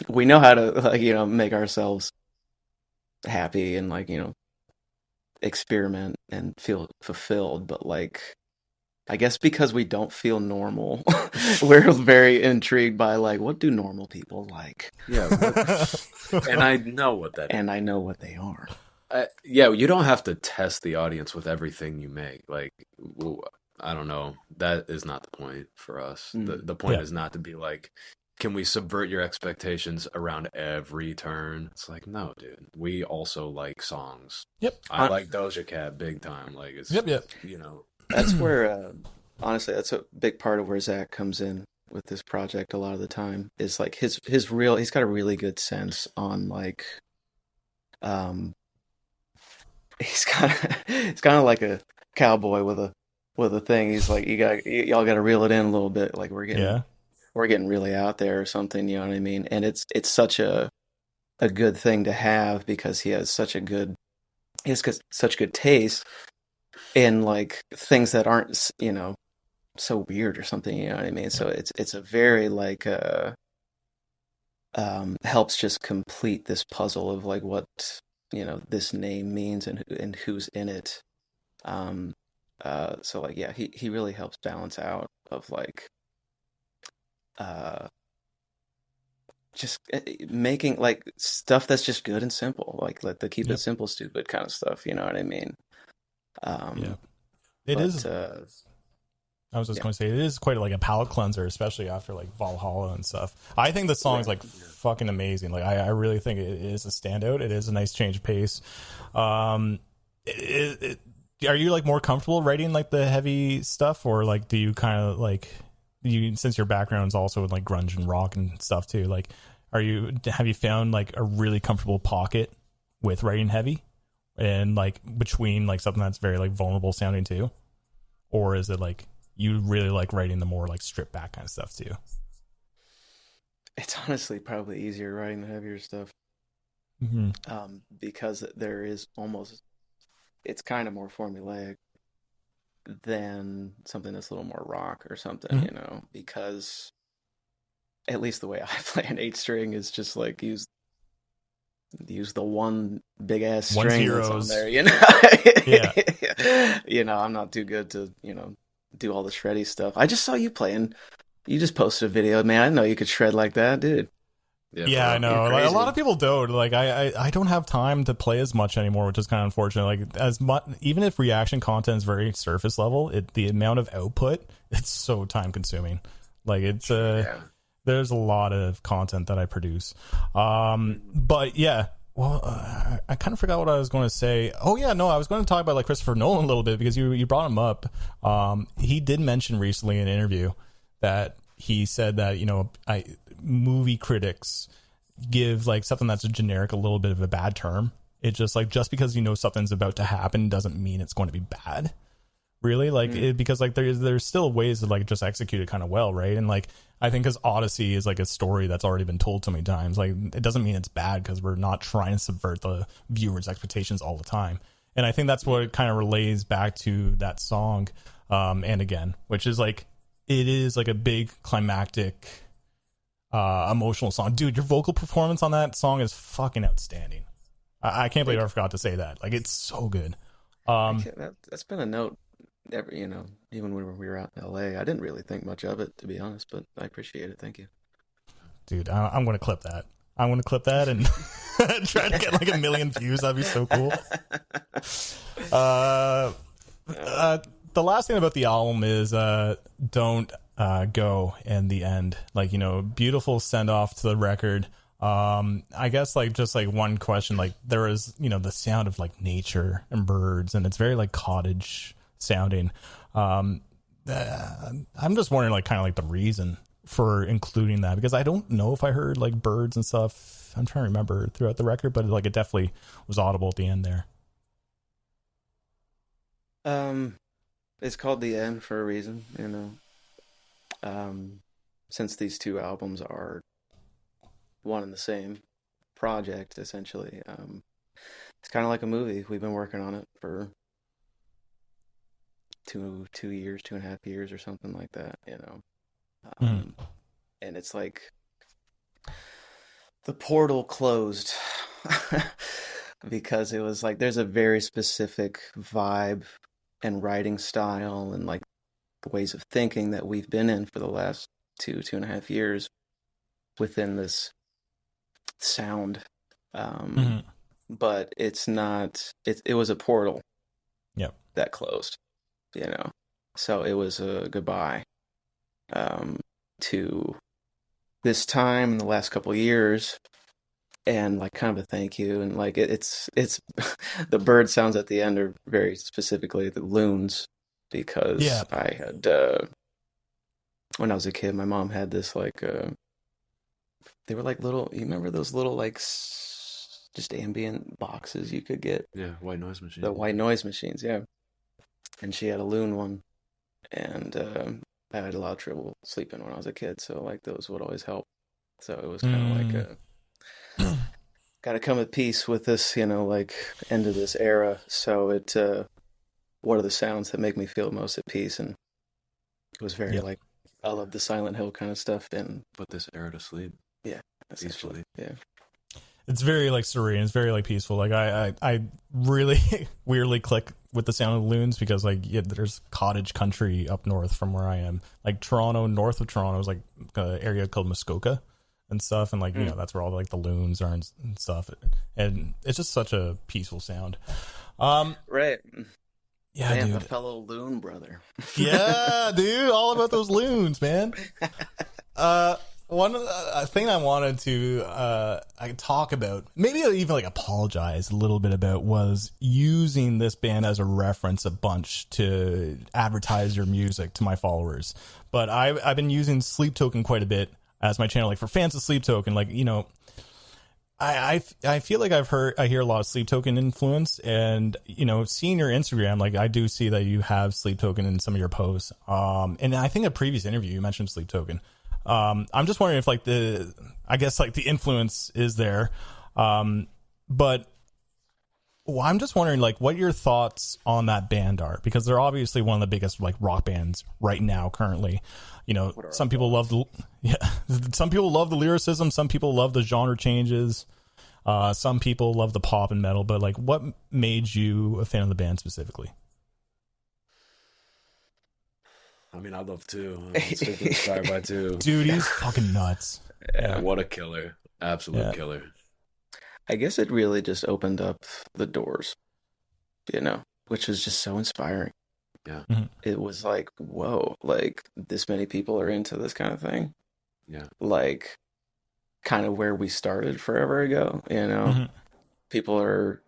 [SPEAKER 3] we know how to like, you know, make ourselves happy and like, you know, experiment and feel fulfilled, but like I guess because we don't feel normal, we're very intrigued by like what do normal people like?
[SPEAKER 2] Yeah, and I know what that is.
[SPEAKER 3] And I know what they are.
[SPEAKER 2] Yeah, you don't have to test the audience with everything you make. Like, well, I don't know. That is not the point for us. The point is not to be like, can we subvert your expectations around every turn? It's like, no, dude. We also like songs. I like Doja Cat big time. Like, it's, you know.
[SPEAKER 3] That's where, honestly, that's a big part of where Zach comes in with this project a lot of the time is like he's got a really good sense on like, he's kind of like a cowboy with a thing. He's like, y'all got to reel it in a little bit. Like we're getting really out there or something. You know what I mean? And it's such a good thing to have because he has such good taste in like things that aren't, you know, so weird or something. You know what I mean? So it's a very like helps just complete this puzzle of like what, you know, this name means and who's in it. So like, yeah, he really helps balance out of like, just making like stuff that's just good and simple, like the keep it simple, stupid kind of stuff. You know what I mean?
[SPEAKER 1] It is. I was just going to say, it is quite like a palate cleanser, especially after like Valhalla and stuff. I think the song's like fucking amazing. Like I really think it is a standout. It is a nice change of pace. Are you like more comfortable writing like the heavy stuff, or like do you kind of like since your background is also with like grunge and rock and stuff too? Like, have you found like a really comfortable pocket with writing heavy, and like between like something that's very like vulnerable sounding too, or is it like you really like writing the more like stripped back kind of stuff too?
[SPEAKER 3] It's honestly probably easier writing the heavier stuff, because there is it's kind of more formulaic than something that's a little more rock or something, you know, because at least the way I play an 8-string is just like use the one big ass string that's on there, you know. Yeah. You know, I'm not too good to, you know, do all the shreddy stuff. I just saw you playing. You just posted a video, man. I didn't know you could shred like that, dude.
[SPEAKER 1] Yeah, I know. Like, a lot of people don't. Like, I don't have time to play as much anymore, which is kind of unfortunate. Like, as much, even if reaction content is very surface level, the amount of output, it's so time consuming. Like, it's there's a lot of content that I produce. But yeah. Well, I kind of forgot what I was going to say. Oh yeah, no, I was going to talk about like Christopher Nolan a little bit because you brought him up. He did mention recently in an interview that he said that, you know, movie critics give like something that's a generic a little bit of a bad term. It's just like, just because you know something's about to happen doesn't mean it's going to be bad. Really, like because like there's still ways to like just execute it kind of well, right? And like I think because Odyssey is like a story that's already been told so many times, like it doesn't mean it's bad because we're not trying to subvert the viewer's expectations all the time. And I think that's what it kind of relays back to that song, and again, which is like it is like a big climactic, emotional song, dude. Your vocal performance on that song is fucking outstanding. I can't believe I forgot to say that. Like it's so good.
[SPEAKER 3] That's been a note. You know, even when we were out in LA, I didn't really think much of it, to be honest, but I appreciate it. Thank you,
[SPEAKER 1] dude. I'm going to clip that. I'm going to clip that and try to get like 1 million views. That'd be so cool. The last thing about the album is Don't Go in the end. Like, you know, beautiful send off to the record. I guess like just like one question, like there is, you know, the sound of like nature and birds, and it's very like cottage sounding. I'm just wondering like kind of like the reason for including that, because I don't know if I heard like birds and stuff. I'm trying to remember throughout the record, but like it definitely was audible at the end there.
[SPEAKER 3] It's called The End for a reason, you know. Since these two albums are one and the same project, essentially, it's kind of like a movie. We've been working on it for 2 years, 2.5 years or something like that, you know. And it's like the portal closed because it was like there's a very specific vibe and writing style and like ways of thinking that we've been in for the last 2.5 years within this sound. But it's not, it was a portal that closed, you know. So it was a goodbye to this time in the last couple of years, and like kind of a thank you. And like it's the bird sounds at the end are very specifically the loons, because I had when I was a kid, my mom had this like they were like little, you remember those little like just ambient boxes you could get?
[SPEAKER 2] Yeah, white noise machines.
[SPEAKER 3] The white noise machines, yeah. And she had a loon one, and I had a lot of trouble sleeping when I was a kid, so like those would always help. So it was kind of like got to come at peace with this, you know, like end of this era. So it, what are the sounds that make me feel most at peace? And it was very like, I love the Silent Hill kind of stuff, and
[SPEAKER 2] put this era to sleep.
[SPEAKER 3] Yeah, essentially. Yeah.
[SPEAKER 1] It's very like serene. It's very like peaceful. Like I really weirdly click with the sound of the loons, because like there's cottage country up north from where I am. Like Toronto, north of Toronto is like an area called Muskoka and stuff, and like you know that's where all like the loons are and stuff. And it's just such a peaceful sound.
[SPEAKER 3] Right.
[SPEAKER 1] Yeah,
[SPEAKER 3] Damn, a
[SPEAKER 1] dude.
[SPEAKER 3] fellow loon brother.
[SPEAKER 1] Yeah, dude. All about those loons, man. One thing I wanted to I talk about, maybe I'll even like apologize a little bit about, was using this band as a reference a bunch to advertise your music to my followers. But I've been using Sleep Token quite a bit as my channel, like for fans of Sleep Token. Like, you know, I feel like I hear a lot of Sleep Token influence, and you know, seeing your Instagram, like I do see that you have Sleep Token in some of your posts. And I think a previous interview you mentioned Sleep Token. I'm just wondering if like the influence is there. But well, I'm just wondering like what your thoughts on that band are, because they're obviously one of the biggest like rock bands right now currently. You know, some people love some people love the lyricism, some people love the genre changes, some people love the pop and metal. But like, what made you a fan of the band specifically?
[SPEAKER 2] I mean, I love two. I'm super inspired by two.
[SPEAKER 1] Dude, he's fucking nuts.
[SPEAKER 2] Yeah, what a killer. Absolute killer.
[SPEAKER 3] I guess it really just opened up the doors, you know, which was just so inspiring.
[SPEAKER 2] Yeah.
[SPEAKER 1] Mm-hmm.
[SPEAKER 3] It was like, whoa, like this many people are into this kind of thing.
[SPEAKER 2] Yeah.
[SPEAKER 3] Like kind of where we started forever ago, you know.
[SPEAKER 1] Mm-hmm.
[SPEAKER 3] People are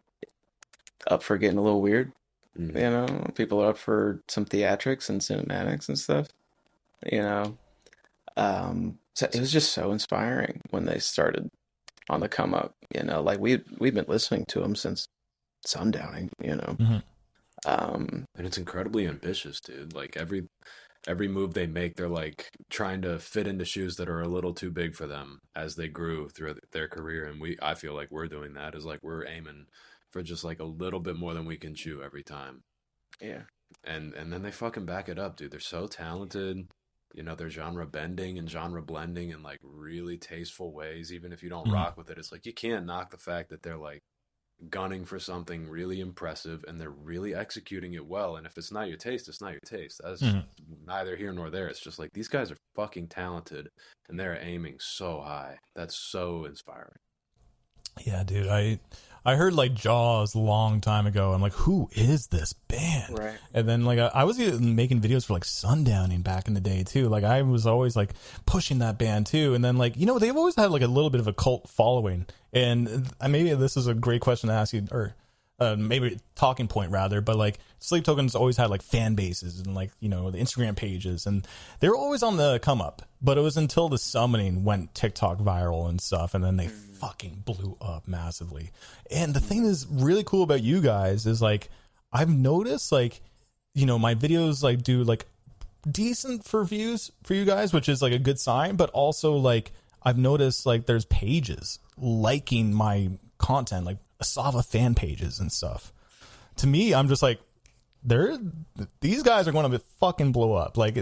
[SPEAKER 3] up for getting a little weird,
[SPEAKER 2] Mhm.
[SPEAKER 3] you know. People are up for some theatrics and cinematics and stuff, you know. So it was just so inspiring when they started on the come up, you know. Like we've been listening to them since Sundowning, you know.
[SPEAKER 1] Mm-hmm.
[SPEAKER 2] And it's incredibly ambitious, dude. Like every move they make, they're like trying to fit into shoes that are a little too big for them as they grew through their career. And I feel like we're doing that, is like we're aiming for just like a little bit more than we can chew every time.
[SPEAKER 3] Yeah.
[SPEAKER 2] And then they fucking back it up, dude. They're so talented. You know, they're genre bending and genre blending in like really tasteful ways. Even if you don't rock with it, it's like you can't knock the fact that they're like gunning for something really impressive and they're really executing it well. And if it's not your taste, it's not your taste. That's neither here nor there. It's just like these guys are fucking talented and they're aiming so high. That's so inspiring.
[SPEAKER 1] Yeah, dude. I heard like Jaws a long time ago. I'm like, who is this band?
[SPEAKER 3] Right.
[SPEAKER 1] And then like I was even making videos for like Sundowning back in the day too. Like I was always like pushing that band too. And then like, you know, they've always had like a little bit of a cult following. And maybe this is a great question to ask you, or maybe talking point rather, but like Sleep Token's always had like fan bases and like, you know, the Instagram pages, and they were always on the come up. But it was until the Summoning went TikTok viral and stuff, and then they fucking blew up massively. And the thing that's really cool about you guys is like, I've noticed like, you know, my videos like do like decent for views for you guys, which is like a good sign, but also like I've noticed like there's pages liking my content, like Asava fan pages and stuff. To me, I'm just like, these guys are going to fucking blow up. Like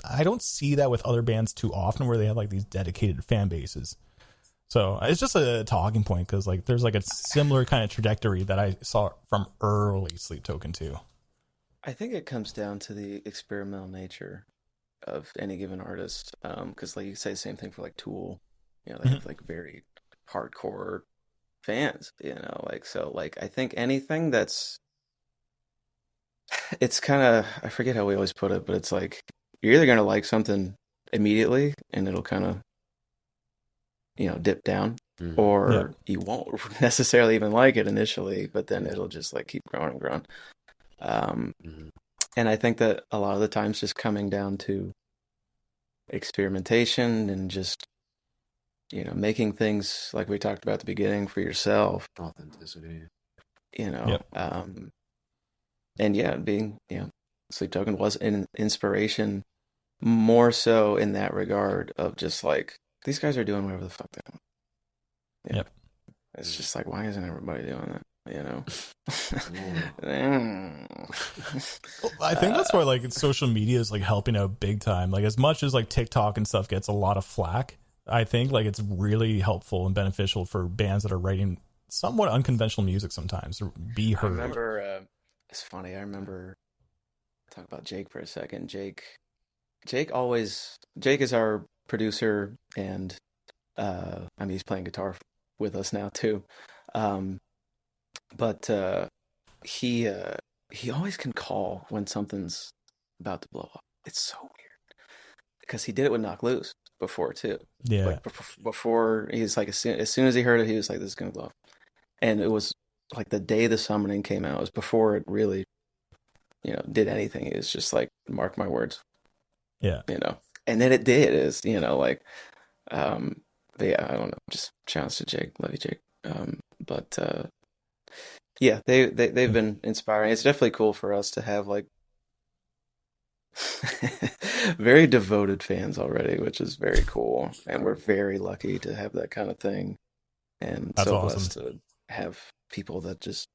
[SPEAKER 1] I don't see that with other bands too often, where they have like these dedicated fan bases. So it's just a talking point, because like there's like a similar kind of trajectory that I saw from early Sleep Token too.
[SPEAKER 3] I think it comes down to the experimental nature of any given artist. Because like you say the same thing for like Tool, you know, they have like very hardcore fans, you know, like, so like I think anything that's, it's kind of, I forget how we always put it, but it's like you're either going to like something immediately and it'll kind of, you know, dip down, or you won't necessarily even like it initially, but then it'll just like keep growing and growing. And I think that a lot of the times just coming down to experimentation and just, you know, making things like we talked about at the beginning for yourself.
[SPEAKER 2] Authenticity.
[SPEAKER 3] You know, and yeah, being, you know, Sleep Token was an inspiration more so in that regard of just like, these guys are doing whatever the fuck they want. Yeah. It's just like, why isn't everybody doing that? You know?
[SPEAKER 1] I think that's why like social media is like helping out big time. Like as much as like TikTok and stuff gets a lot of flack, I think like it's really helpful and beneficial for bands that are writing somewhat unconventional music sometimes to be heard.
[SPEAKER 3] I remember, it's funny, I remember, talk about Jake for a second. Jake is our producer, and I mean, he's playing guitar with us now too. But he he always can call when something's about to blow up. It's so weird because he did it with Knock Loose before too.
[SPEAKER 1] Yeah.
[SPEAKER 3] Like before, he's like as soon as he heard it, he was like, "This is gonna blow up." And it was like the day the summoning came out. It was before it really, did anything. It was just like, mark my words,
[SPEAKER 1] Yeah.
[SPEAKER 3] And then it did. Is like, but yeah, I don't know. Just shouts to Jake, love you, Jake. But yeah, they've been inspiring. It's definitely cool for us to have like very devoted fans already, which is very cool, and we're very lucky to have that kind of thing, and
[SPEAKER 1] That's
[SPEAKER 3] so
[SPEAKER 1] awesome.
[SPEAKER 3] blessed to have people that just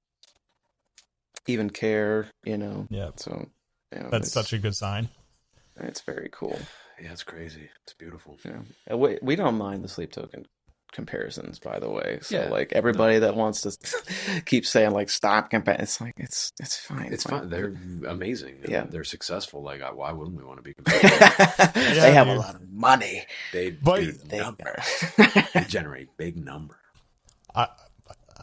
[SPEAKER 3] even care,
[SPEAKER 1] Yeah.
[SPEAKER 3] So
[SPEAKER 1] That's such a good sign.
[SPEAKER 3] It's very cool.
[SPEAKER 2] Yeah, it's crazy. It's beautiful.
[SPEAKER 3] Yeah, we don't mind the Sleep Token comparisons, by the way. So
[SPEAKER 2] Yeah.
[SPEAKER 3] like everybody that wants to keep saying like stop comparing, it's like it's fine.
[SPEAKER 2] It's fine. They're amazing.
[SPEAKER 3] Yeah.
[SPEAKER 2] They're successful. Like, why wouldn't we want to be compared?
[SPEAKER 3] They have
[SPEAKER 1] dude.
[SPEAKER 3] a lot of money.
[SPEAKER 2] They generate big numbers.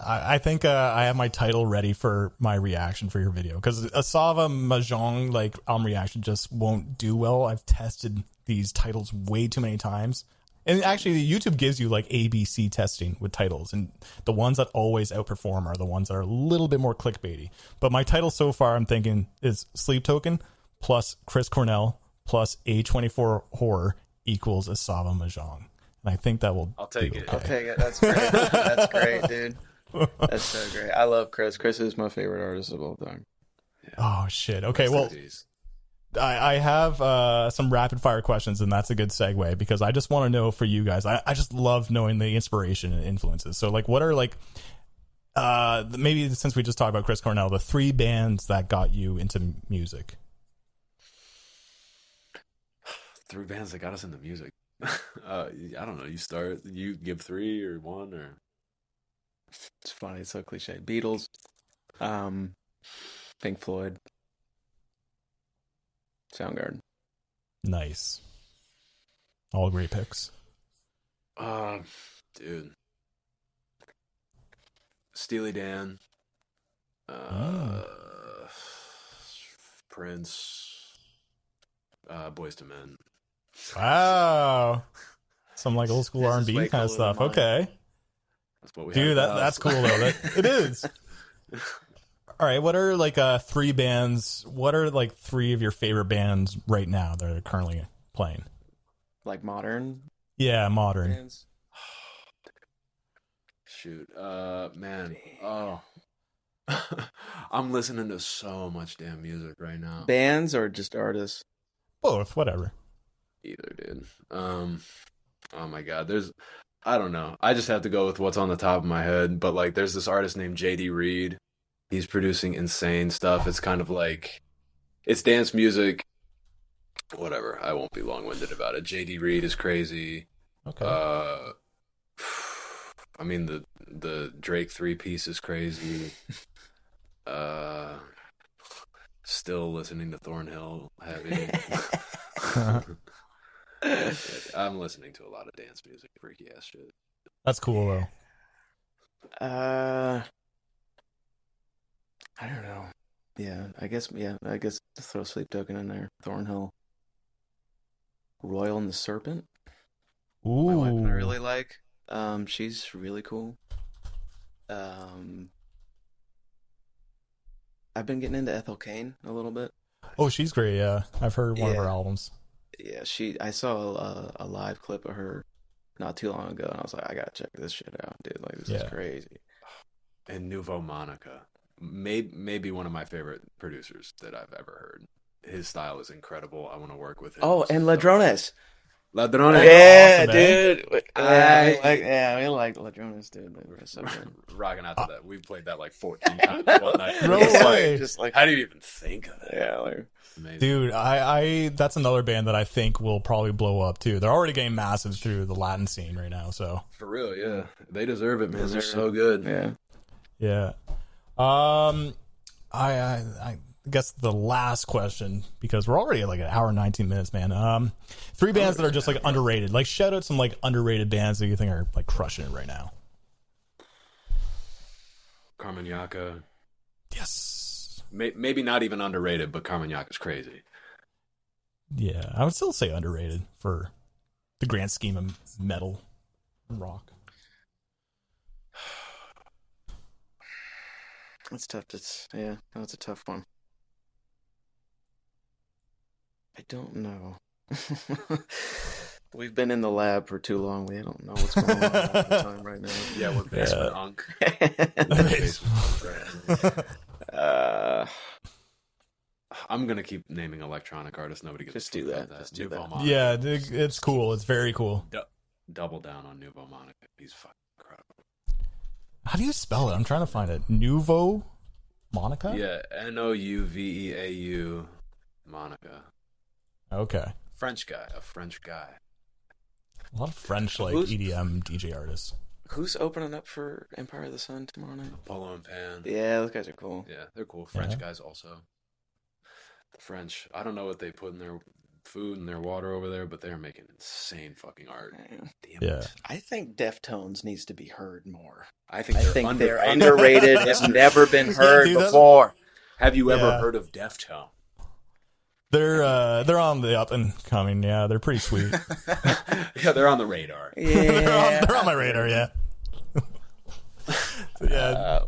[SPEAKER 1] I think I have my title ready for my reaction for your video, because Asava Mahjong album reaction just won't do well. I've tested these titles way too many times, and actually YouTube gives you like ABC testing with titles, and the ones that always outperform are the ones that are a little bit more clickbaity. But my title so far, I'm thinking, is Sleep Token plus Chris Cornell plus A24 Horror equals Asava Mahjong, and I think that will.
[SPEAKER 2] I'll take it.
[SPEAKER 1] Okay.
[SPEAKER 3] I'll take it. That's great. That's great, dude. That's so great. I love Chris. Chris is my favorite artist of all time.
[SPEAKER 1] Oh shit. Okay, well, I have some rapid fire questions, and that's a good segue, because I just want to know for you guys. I just love knowing the inspiration and influences. So like, what are maybe since we just talked about Chris Cornell, the 3 bands that got you into music?
[SPEAKER 2] 3 bands that got us into music. I don't know. You give 3 or 1 or.
[SPEAKER 3] It's funny. It's so cliche. Beatles, Pink Floyd, Soundgarden.
[SPEAKER 1] Nice. All great picks.
[SPEAKER 2] Dude. Steely Dan. Prince. Boyz II Men.
[SPEAKER 1] Wow. Some like old school
[SPEAKER 3] This is
[SPEAKER 1] R&B
[SPEAKER 3] way
[SPEAKER 1] kind of
[SPEAKER 3] cooler than
[SPEAKER 1] stuff.
[SPEAKER 3] mine.
[SPEAKER 1] Okay.
[SPEAKER 2] That's what we
[SPEAKER 1] Dude,
[SPEAKER 2] have.
[SPEAKER 1] that's cool though. It is. All right, what are 3 bands? What are 3 of your favorite bands right now that are currently playing?
[SPEAKER 3] Like modern
[SPEAKER 1] Yeah, modern.
[SPEAKER 3] bands.
[SPEAKER 2] Shoot. Man. Oh. I'm listening to so much damn music right now.
[SPEAKER 3] Bands or just artists?
[SPEAKER 1] Both, whatever.
[SPEAKER 2] Either, dude. Oh my God. I don't know. I just have to go with what's on the top of my head. But there's this artist named JD Reed. He's producing insane stuff. It's kind of it's dance music. Whatever. I won't be long-winded about it. JD Reed is crazy.
[SPEAKER 1] Okay.
[SPEAKER 2] I mean the Drake 3-piece is crazy. Still listening to Thornhill heavy. I'm listening to a lot of dance music, freaky ass shit.
[SPEAKER 1] That's cool though.
[SPEAKER 3] I don't know. Yeah, I guess throw Sleep Token in there. Thornhill. Royal and the Serpent.
[SPEAKER 1] Ooh.
[SPEAKER 3] My wife and I really like. She's really cool. I've been getting into Ethel Cain a little bit.
[SPEAKER 1] Oh, she's great. Yeah, I've heard one of her albums.
[SPEAKER 3] Yeah, I saw a live clip of her not too long ago, and I was like, I gotta check this shit out, dude. This is crazy.
[SPEAKER 2] And Nouveau Monica, maybe one of my favorite producers that I've ever heard. His style is incredible. I want to work with him.
[SPEAKER 3] Oh, and Ladrones.
[SPEAKER 2] Ladrones.
[SPEAKER 3] Yeah,
[SPEAKER 1] awesome,
[SPEAKER 3] dude.
[SPEAKER 2] I
[SPEAKER 3] we like Ladrones, dude. They're so good.
[SPEAKER 2] Rocking out to that. We've played that 14 times one night.
[SPEAKER 1] No
[SPEAKER 2] It's
[SPEAKER 1] way.
[SPEAKER 3] Just like,
[SPEAKER 2] how do you even think of that?
[SPEAKER 3] yeah,
[SPEAKER 2] Amazing.
[SPEAKER 1] Dude, I that's another band that I think will probably blow up too. They're already getting massive through the Latin scene right now, so.
[SPEAKER 2] For real, yeah. They deserve it, man. They're so good.
[SPEAKER 3] yeah.
[SPEAKER 1] Yeah. I guess the last question, because we're already at an hour and 19 minutes, man. 3 bands that are just underrated. Shout out some underrated bands that you think are crushing it right now.
[SPEAKER 2] Carmen Yaka.
[SPEAKER 1] Yes.
[SPEAKER 2] maybe not even underrated, but Carmagnac is crazy.
[SPEAKER 1] Yeah, I would still say underrated for the grand scheme of metal and rock.
[SPEAKER 3] It's tough. That's a tough one. I don't know. We've been in the lab for too long. We don't know what's going on all the time right now.
[SPEAKER 2] Yeah, we're basement unk. I'm gonna keep naming electronic artists. Nobody gets
[SPEAKER 3] Just do that. Just do that.
[SPEAKER 2] Monica.
[SPEAKER 1] Yeah, it's cool. It's very cool.
[SPEAKER 2] Double down on Nouveau Monica. He's fucking incredible.
[SPEAKER 1] How do you spell it? I'm trying to find it. Nouveau Monica?
[SPEAKER 2] Yeah, Nouveau Monica.
[SPEAKER 1] Okay.
[SPEAKER 2] A French guy.
[SPEAKER 1] A lot of French like EDM DJ artists.
[SPEAKER 3] Who's opening up for Empire of the Sun tomorrow night?
[SPEAKER 2] Polo and Pan.
[SPEAKER 3] Yeah, those guys are cool.
[SPEAKER 2] Yeah, they're cool. French guys also. The French. I don't know what they put in their food and their water over there, but they're making insane fucking art. Damn it.
[SPEAKER 3] I think Deftones needs to be heard more.
[SPEAKER 2] I think
[SPEAKER 3] they're underrated. It's never been heard before.
[SPEAKER 2] Have you ever heard of Deftone?
[SPEAKER 1] They're on the up and coming. Yeah, they're pretty sweet.
[SPEAKER 2] Yeah, they're on the radar.
[SPEAKER 3] Yeah,
[SPEAKER 1] they're on my radar. Yeah. Yeah.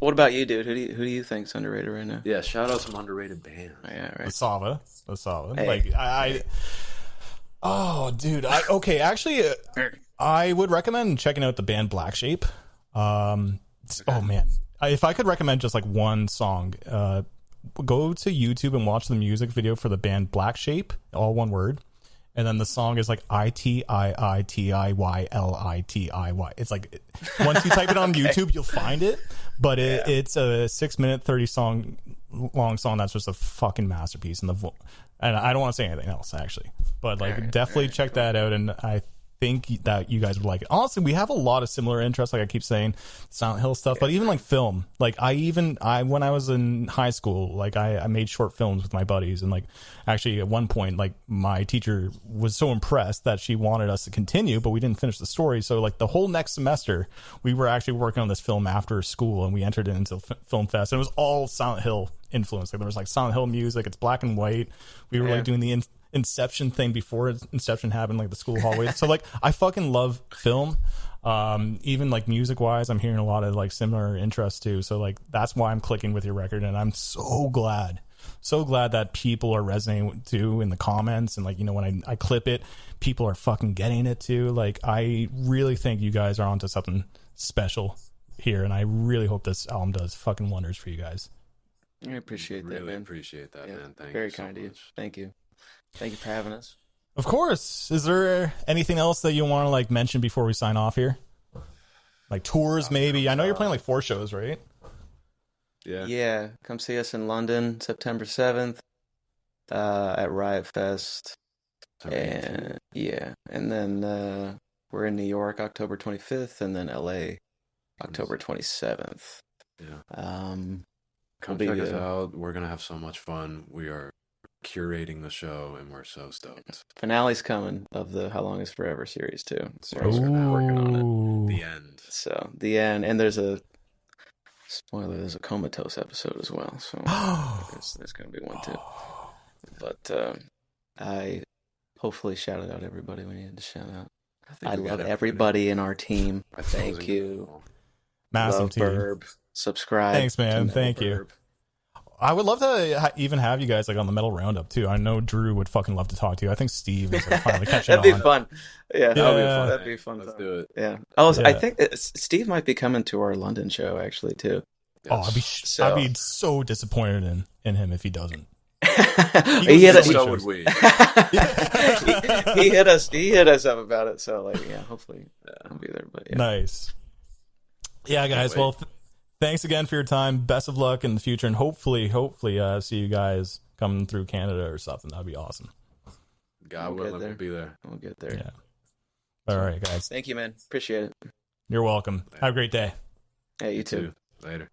[SPEAKER 3] What about you, dude? Who do you think's underrated right now?
[SPEAKER 2] Yeah, shout out some underrated bands.
[SPEAKER 3] Yeah, right.
[SPEAKER 1] Asava.
[SPEAKER 3] Hey.
[SPEAKER 1] Like dude. Actually, I would recommend checking out the band Black Shape. Oh man, if I could recommend just like one song, go to YouTube and watch the music video for the band Black Shape, all one word. And then the song is like ITIITIYLITIY. It's like, once you type it on YouTube, you'll find it. But it's a 6-minute, 30-long song that's just a fucking masterpiece. And I don't want to say anything else, actually. But like, definitely check that out. And I think that you guys would like it. Honestly, we have a lot of similar interests. Like I keep saying, Silent Hill stuff, but even like film. Like when I was in high school, like I made short films with my buddies, and like actually at one point, like my teacher was so impressed that she wanted us to continue, but we didn't finish the story. So like the whole next semester, we were actually working on this film after school, and we entered it into Film Fest, and it was all Silent Hill influence. Like there was like Silent Hill music. It's black and white. We were like doing the Inception thing before Inception happened, like the school hallways. So like I fucking love film. Even like music wise, I'm hearing a lot of like similar interests too. So like that's why I'm clicking with your record, and I'm so glad that people are resonating too in the comments. And like, you know, when I clip it, people are fucking getting it too. Like I really think you guys are onto something special here, and I really hope this album does fucking wonders for you guys.
[SPEAKER 3] I appreciate that,
[SPEAKER 2] Really
[SPEAKER 3] man.
[SPEAKER 2] appreciate that, man. Thank
[SPEAKER 3] Very
[SPEAKER 2] you so
[SPEAKER 3] kind of you.
[SPEAKER 2] much.
[SPEAKER 3] Thank you. Thank you for having us.
[SPEAKER 1] Of course. Is there anything else that you want to like mention before we sign off here? Like tours, maybe. I know you're playing like 4 shows, right?
[SPEAKER 3] Yeah. Come see us in London, September 7th, at Riot Fest. And then we're in New York, October 25th, and then LA, October 27th.
[SPEAKER 2] Yeah.
[SPEAKER 3] Come
[SPEAKER 2] check us out. We're gonna have so much fun. We are curating the show, and we're so stoked.
[SPEAKER 3] Finale's coming of the How Long Is Forever series too. So
[SPEAKER 2] We're
[SPEAKER 3] working on it.
[SPEAKER 2] The end.
[SPEAKER 3] So the end, and there's a spoiler. There's a Comatose episode as well. So there's going to be one too. But I hopefully shouted out everybody we needed to shout out. I love everybody in our team. Thank you.
[SPEAKER 1] Massive
[SPEAKER 3] Love
[SPEAKER 1] team.
[SPEAKER 3] Burb. Subscribe.
[SPEAKER 1] Thanks, man.
[SPEAKER 3] to
[SPEAKER 1] Thank you.
[SPEAKER 3] Burb.
[SPEAKER 1] I would love to even have you guys like on the Metal Roundup too. I know Drew would fucking love to talk to you. I think Steve is like, finally catching on.
[SPEAKER 3] That'd be fun. Yeah,
[SPEAKER 1] that'd
[SPEAKER 3] be fun.
[SPEAKER 2] Let's do it.
[SPEAKER 3] Yeah. I think Steve might be coming to our London show actually too.
[SPEAKER 1] Oh, I'd be so disappointed in him if he doesn't.
[SPEAKER 2] So would we.
[SPEAKER 3] He hit us up about it. So like, yeah, hopefully I'll be there. But yeah.
[SPEAKER 1] Nice. Yeah, guys. Well, thanks again for your time. Best of luck in the future, and hopefully, see you guys coming through Canada or something. That'd be awesome.
[SPEAKER 2] God willing, we'll be there.
[SPEAKER 3] We'll get there.
[SPEAKER 1] Yeah. All right, guys.
[SPEAKER 3] Thank you, man. Appreciate it.
[SPEAKER 1] You're welcome. Have a great day.
[SPEAKER 3] Hey, you too.
[SPEAKER 2] Later.